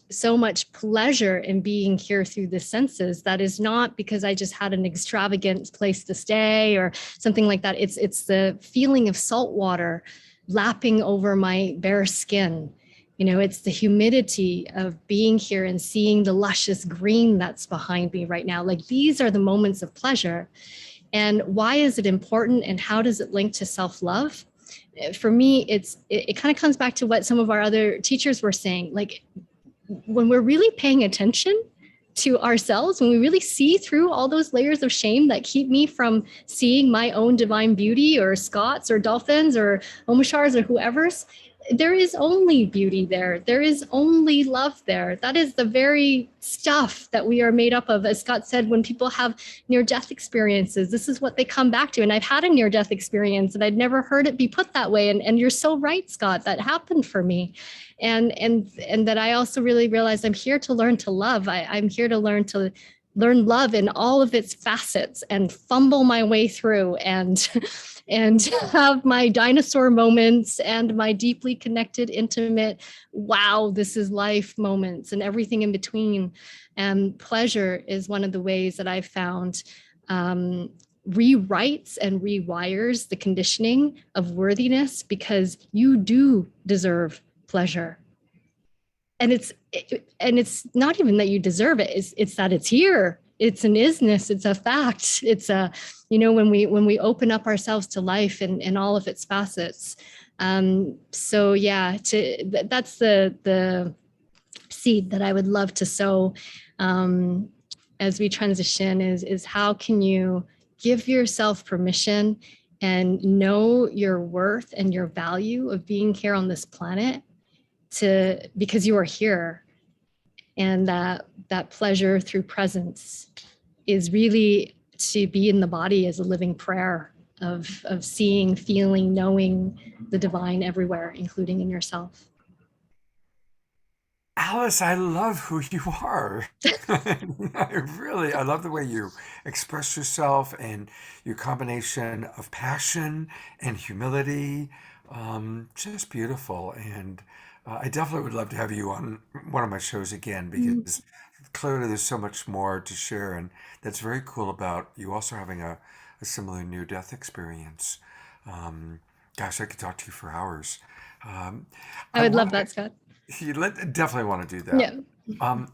pleasure in being here through the senses. That is not because I just had an extravagant place to stay or something like that. It's the feeling of salt water lapping over my bare skin. It's the humidity of being here and seeing the luscious green that's behind me right now. Like, these are the moments of pleasure. And why is it important, and how does it link to self-love? For me, it kind of comes back to what some of our other teachers were saying. Like, when we're really paying attention to ourselves, when we really see through all those layers of shame that keep me from seeing my own divine beauty, or Scott's or Dolphin's or Omashar's or whoever's, there is only beauty there. There is only love there. That is the very stuff that we are made up of. As Scott said, when people have near-death experiences, this is what they come back to. And I've had a near-death experience, and I'd never heard it be put that way. And you're so right, Scott, that happened for me. And that I also really realized I'm here to learn to love. I'm here to learn love in all of its facets, and fumble my way through, and have my dinosaur moments, and my deeply connected, intimate, wow, this is life moments, and everything in between. And pleasure is one of the ways that I've found rewrites and rewires the conditioning of worthiness, because you do deserve pleasure. And it's not even that you deserve it. It's that it's here. It's an isness. It's a fact. It's a, when we open up ourselves to life and all of its facets. So yeah, that's the seed that I would love to sow as we transition is how can you give yourself permission and know your worth and your value of being here on this planet, because you are here. And that pleasure through presence is really to be in the body as a living prayer of seeing, feeling, knowing the divine everywhere, including in yourself. Alice, I love who you are. I love the way you express yourself, and your combination of passion and humility. Just beautiful. And I definitely would love to have you on one of my shows again, because clearly there's so much more to share. And that's very cool about you also having a similar near-death experience. Gosh, I could talk to you for hours. I would love that, Scott. You definitely want to do that. Yeah.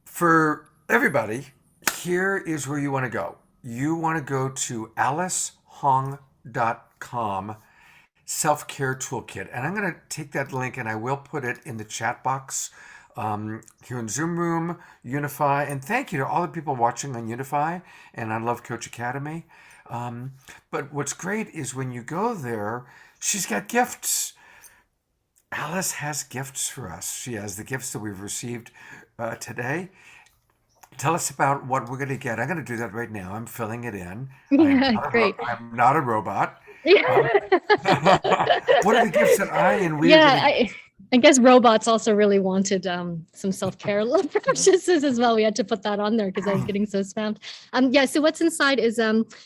For everybody, here is where you want to go. You want to go to alicehong.com/ self-care toolkit. And I'm going to take that link and I will put it in the chat box here in Zoom Room, Unify. And thank you to all the people watching on Unify and on Love Coach Academy. But what's great is when you go there, she's got gifts. Alice has gifts for us. She has the gifts that we've received today. Tell us about what we're going to get. I'm going to do that right now. I'm filling it in. Yeah, great. I'm not a robot. Yeah. What are the gifts that I and we are Yeah, going to... I guess robots also really wanted some self-care practices as well. We had to put that on there because I was getting so spammed. Yeah, so what's inside is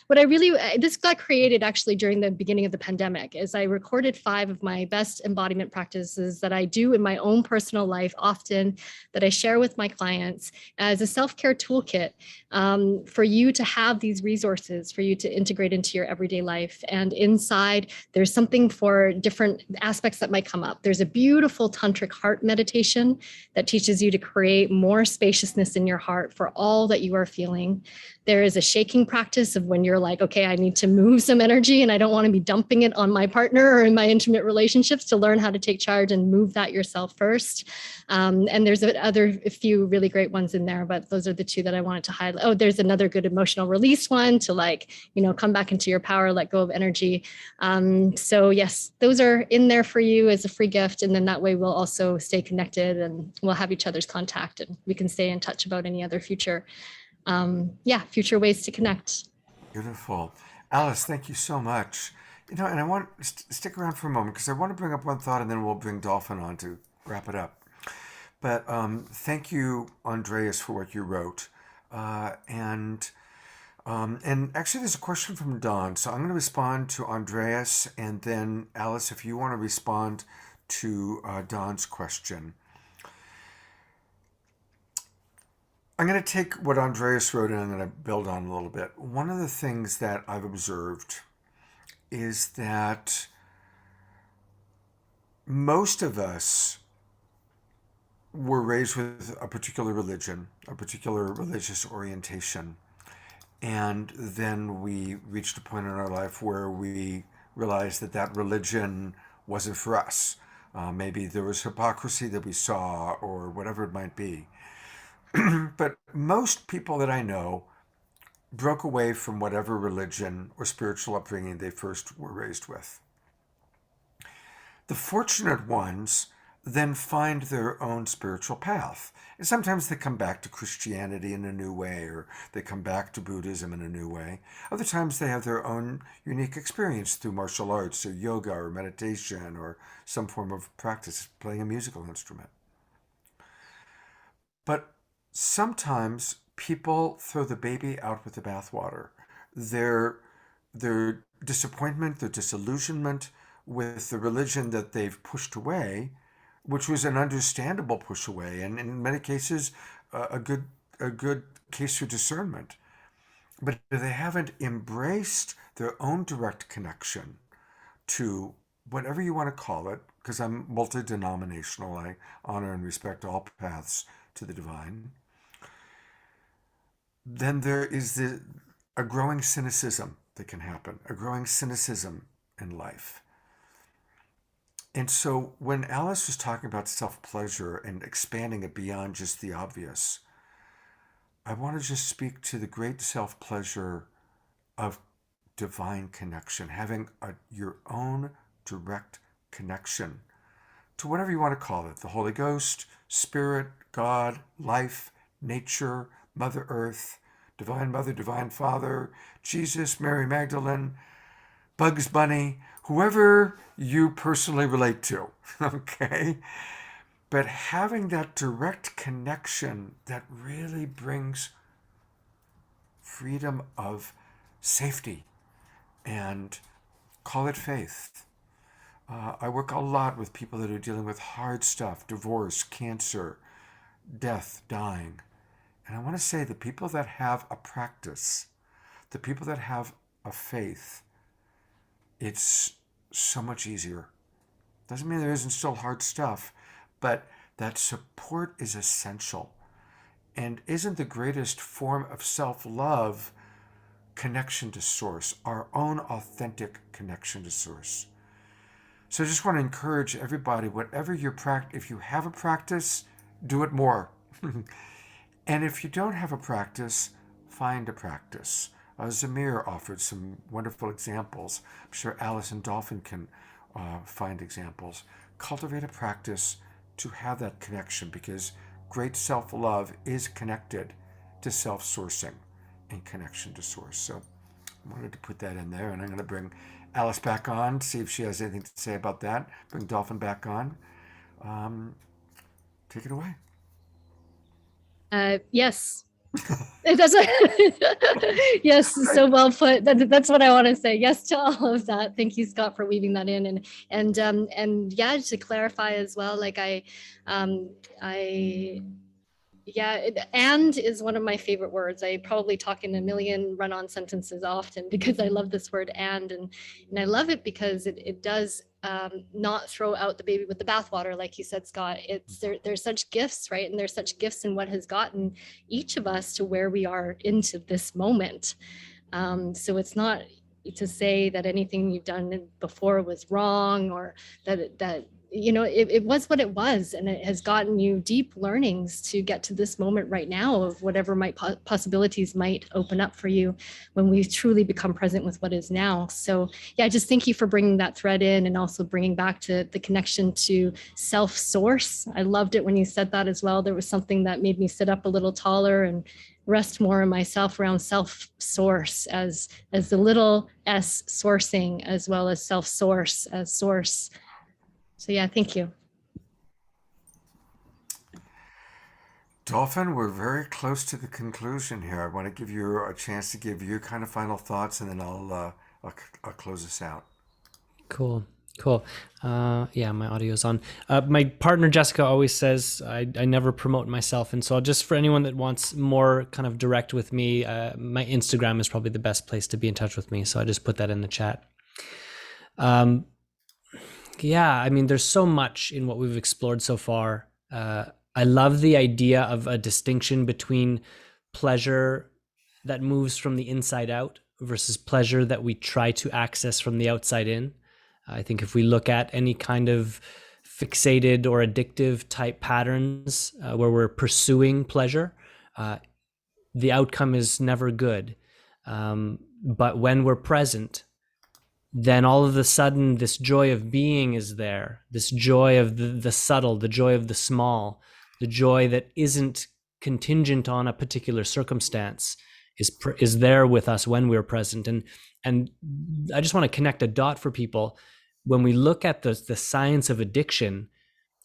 what I really, this got created actually during the beginning of the pandemic, is I recorded 5 of my best embodiment practices that I do in my own personal life often, that I share with my clients as a self-care toolkit for you to have these resources for you to integrate into your everyday life. And inside, there's something for different aspects that might come up. There's a beautiful tantric heart meditation that teaches you to create more spaciousness in your heart for all that you are feeling. There is a shaking practice of when you're like, okay, I need to move some energy and I don't want to be dumping it on my partner or in my intimate relationships, to learn how to take charge and move that yourself first. And there's a few really great ones in there, but those are the 2 that I wanted to highlight. Oh, there's another good emotional release one to, like, come back into your power, let go of energy. So yes, those are in there for you as a free gift. And then that way we'll also stay connected and we'll have each other's contact and we can stay in touch about any other future ways to connect. Beautiful. Alice, thank you so much. And I want to stick around for a moment because I want to bring up one thought and then we'll bring Dolphin on to wrap it up. But thank you, Andreas, for what you wrote. And actually, there's a question from Don. So I'm going to respond to Andreas, and then Alice, if you want to respond to Don's question. I'm going to take what Andreas wrote and I'm going to build on a little bit. One of the things that I've observed is that most of us were raised with a particular religion, a particular religious orientation. And then we reached a point in our life where we realized that that religion wasn't for us. Maybe there was hypocrisy that we saw or whatever it might be. But most people that I know broke away from whatever religion or spiritual upbringing they first were raised with. The fortunate ones then find their own spiritual path. And sometimes they come back to Christianity in a new way, or they come back to Buddhism in a new way. Other times they have their own unique experience through martial arts or yoga or meditation or some form of practice, playing a musical instrument. But sometimes people throw the baby out with the bathwater. Their disappointment, their disillusionment with the religion that they've pushed away, which was an understandable push away, and in many cases, a good case for discernment. But they haven't embraced their own direct connection to whatever you want to call it, because I'm multi-denominational. I honor and respect all paths to the divine. Then there is a growing cynicism that can happen, a growing cynicism in life. And so when Alice was talking about self-pleasure and expanding it beyond just the obvious, I want to just speak to the great self-pleasure of divine connection, having your own direct connection to whatever you want to call it, the Holy Ghost, Spirit, God, life, nature, Mother Earth, Divine Mother, Divine Father, Jesus, Mary Magdalene, Bugs Bunny, whoever you personally relate to, okay? But having that direct connection that really brings freedom of safety, and call it faith. I work a lot with people that are dealing with hard stuff, divorce, cancer, death, dying. And I want to say the people that have a practice, the people that have a faith, it's so much easier. Doesn't mean there isn't still hard stuff, but that support is essential. And isn't the greatest form of self-love connection to source, our own authentic connection to source? So I just want to encourage everybody, whatever your if you have a practice, do it more. And if you don't have a practice, find a practice. Zamir offered some wonderful examples. I'm sure Alice and Dolphin can find examples. Cultivate a practice to have that connection, because great self-love is connected to self-sourcing and connection to source. So I wanted to put that in there, and I'm going to bring Alice back on, see if she has anything to say about that. Bring Dolphin back on. Take it away. Yes. That's yes, so well put. That's what I want to say. Yes to all of that. Thank you, Scott, for weaving that in. And yeah, to clarify as well, like and is one of my favorite words. I probably talk in a million run-on sentences often because I love this word and I love it because it does not throw out the baby with the bathwater, like you said, Scott. It's there's such gifts, right? And there's such gifts in what has gotten each of us to where we are into this moment. So it's not to say that anything you've done before was wrong, or that you know, it was what it was, and it has gotten you deep learnings to get to this moment right now of whatever possibilities might open up for you when we truly become present with what is now. So yeah, just thank you for bringing that thread in, and also bringing back to the connection to self-source. I loved it when you said that as well. There was something that made me sit up a little taller and rest more in myself around self-source as the little s sourcing, as well as self-source as source. So yeah, thank you. Dolphin, we're very close to the conclusion here. I want to give you a chance to give your kind of final thoughts, and then I'll close us out. Cool. Yeah, my audio's on. My partner Jessica always says I never promote myself, and so just for anyone that wants more kind of direct with me, my Instagram is probably the best place to be in touch with me. So I just put that in the chat. Yeah, I mean, there's so much in what we've explored so far. I love the idea of a distinction between pleasure that moves from the inside out versus pleasure that we try to access from the outside in. I think if we look at any kind of fixated or addictive type patterns where we're pursuing pleasure, the outcome is never good. But when we're present, then all of a sudden this joy of being is there, this joy of the subtle, the joy of the small, the joy that isn't contingent on a particular circumstance is there with us when we're present. And I just want to connect a dot for people. When we look at the science of addiction,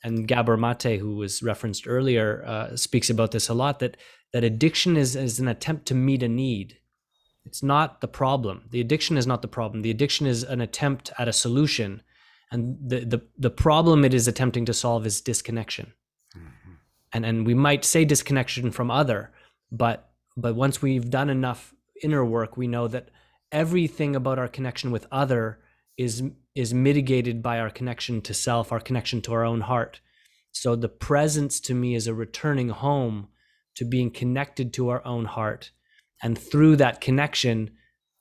and Gabor Mate, who was referenced earlier, speaks about this a lot, that addiction is an attempt to meet a need. It's not the problem. The addiction is not the problem. The addiction is an attempt at a solution. And the problem it is attempting to solve is disconnection. Mm-hmm. And we might say disconnection from other, but once we've done enough inner work, we know that everything about our connection with other is mitigated by our connection to self, our connection to our own heart. So the presence to me is a returning home to being connected to our own heart. And through that connection,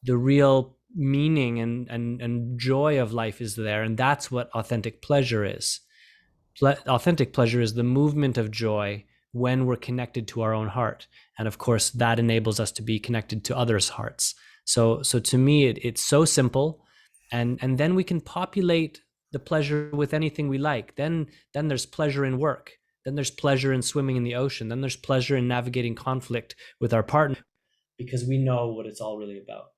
the real meaning and joy of life is there. And that's what authentic pleasure is. Authentic pleasure is the movement of joy when we're connected to our own heart. And of course, that enables us to be connected to others' hearts. So to me, it's so simple. And then we can populate the pleasure with anything we like. Then there's pleasure in work. Then there's pleasure in swimming in the ocean. Then there's pleasure in navigating conflict with our partner, because we know what it's all really about.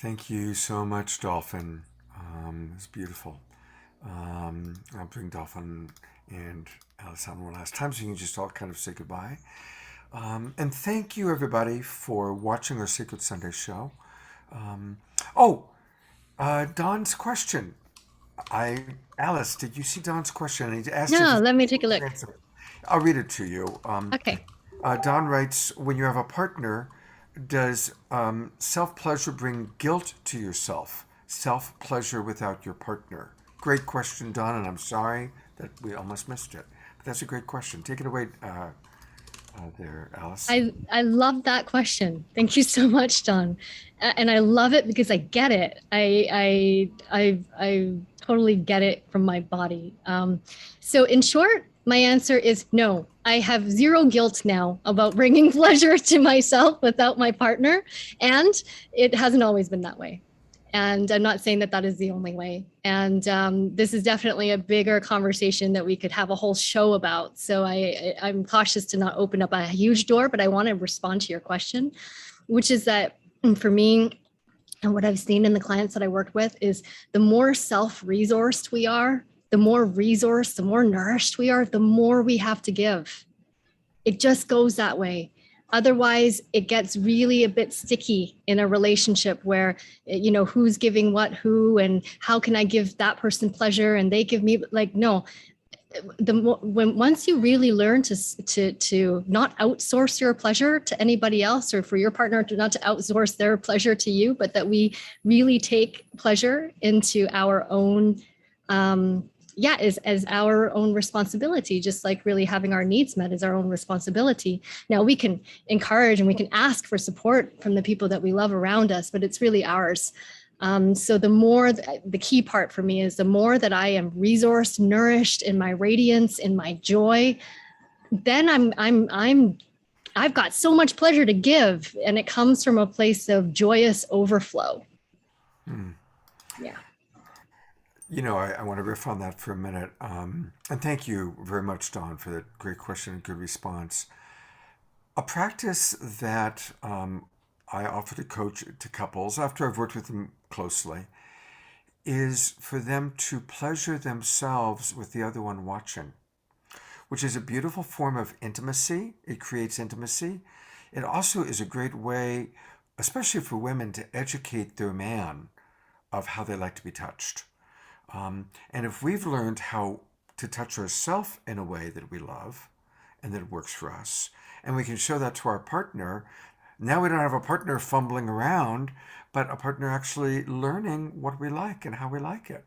Thank you so much, Dolphin. It's beautiful. I'll bring Dolphin and Alice on one last time so you can just all kind of say goodbye. And thank you, everybody, for watching our Sacred Sunday show. Don's question. Alice, did you see Don's question? And he asked No, let me take a look. I'll read it to you. Okay. Don writes, when you have a partner, does self-pleasure bring guilt to yourself? Self-pleasure without your partner? Great question, Don, and I'm sorry that we almost missed it. But that's a great question. Take it away, there, Alice? I love that question. Thank you so much, Don. And I love it because I get it. I totally get it from my body. So in short, my answer is no. I have zero guilt now about bringing pleasure to myself without my partner, and it hasn't always been that way. And I'm not saying that that is the only way. And this is definitely a bigger conversation that we could have a whole show about. So I'm cautious to not open up a huge door, but I want to respond to your question, which is that for me, and what I've seen in the clients that I worked with is the more self-resourced we are, the more resourced, the more nourished we are, the more we have to give. It just goes that way. Otherwise, it gets really a bit sticky in a relationship where, you know, who's giving what, who, and how can I give that person pleasure and they give me, like, no. Once you really learn to not outsource your pleasure to anybody else, or for your partner to not to outsource their pleasure to you, but that we really take pleasure into our own as our own responsibility, just like really having our needs met is our own responsibility. Now we can encourage and we can ask for support from the people that we love around us, but it's really ours. So the key part for me is the more that I am resourced, nourished in my radiance, in my joy, then I've got so much pleasure to give, and it comes from a place of joyous overflow. Yeah. You know, I want to riff on that for a minute. And thank you very much, Dawn, for that great question and good response. A practice that I offer to coach to couples after I've worked with them closely is for them to pleasure themselves with the other one watching, which is a beautiful form of intimacy. It creates intimacy. It also is a great way, especially for women, to educate their man of how they like to be touched. And if we've learned how to touch ourselves in a way that we love and that works for us, and we can show that to our partner, now we don't have a partner fumbling around, but a partner actually learning what we like and how we like it.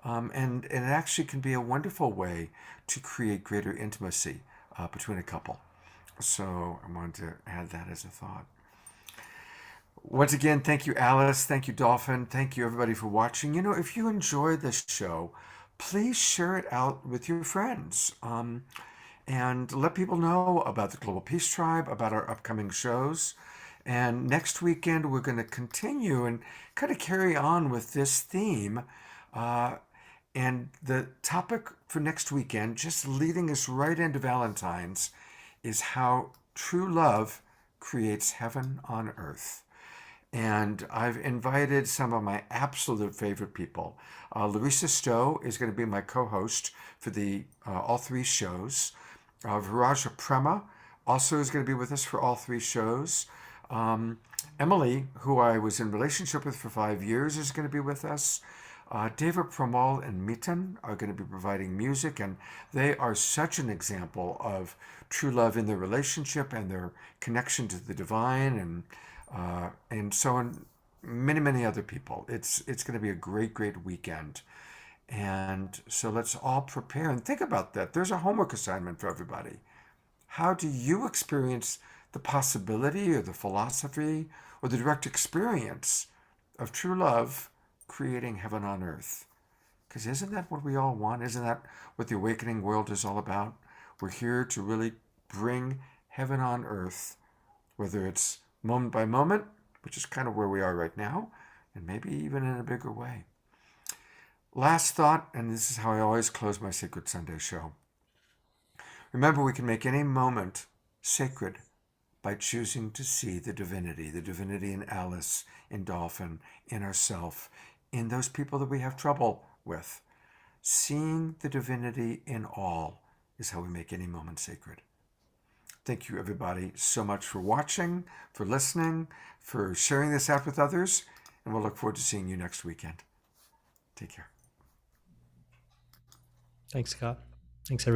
And it actually can be a wonderful way to create greater intimacy between a couple. So I wanted to add that as a thought. Once again, thank you, Alice. Thank you, Dolphin. Thank you, everybody, for watching. You know, if you enjoyed this show, please share it out with your friends and let people know about the Global Peace Tribe, about our upcoming shows. And next weekend, we're going to continue and kind of carry on with this theme. And the topic for next weekend, just leading us right into Valentine's, is how true love creates heaven on earth. And I've invited some of my absolute favorite people. Larissa Stowe is going to be my co-host for the all three shows. Viraja Prema also is going to be with us for all three shows. Emily, who I was in relationship with for 5 years, is going to be with us. David Pramal and Miten are going to be providing music, and they are such an example of true love in their relationship and their connection to the divine, and so on, many other people. It's going to be a great weekend. And so let's all prepare and think about that. There's a homework assignment for everybody. How do you experience the possibility or the philosophy or the direct experience of true love creating heaven on earth? Because isn't that what we all want? Isn't that what the awakening world is all about? We're here to really bring heaven on earth, whether it's moment by moment, which is kind of where we are right now, and maybe even in a bigger way. Last thought, and this is how I always close my Sacred Sunday show. Remember, we can make any moment sacred by choosing to see the divinity in Alice, in Dolphin, in ourself, in those people that we have trouble with. Seeing the divinity in all is how we make any moment sacred. Thank you, everybody, so much for watching, for listening, for sharing this out with others, and we'll look forward to seeing you next weekend. Take care. Thanks, Scott. Thanks, everyone.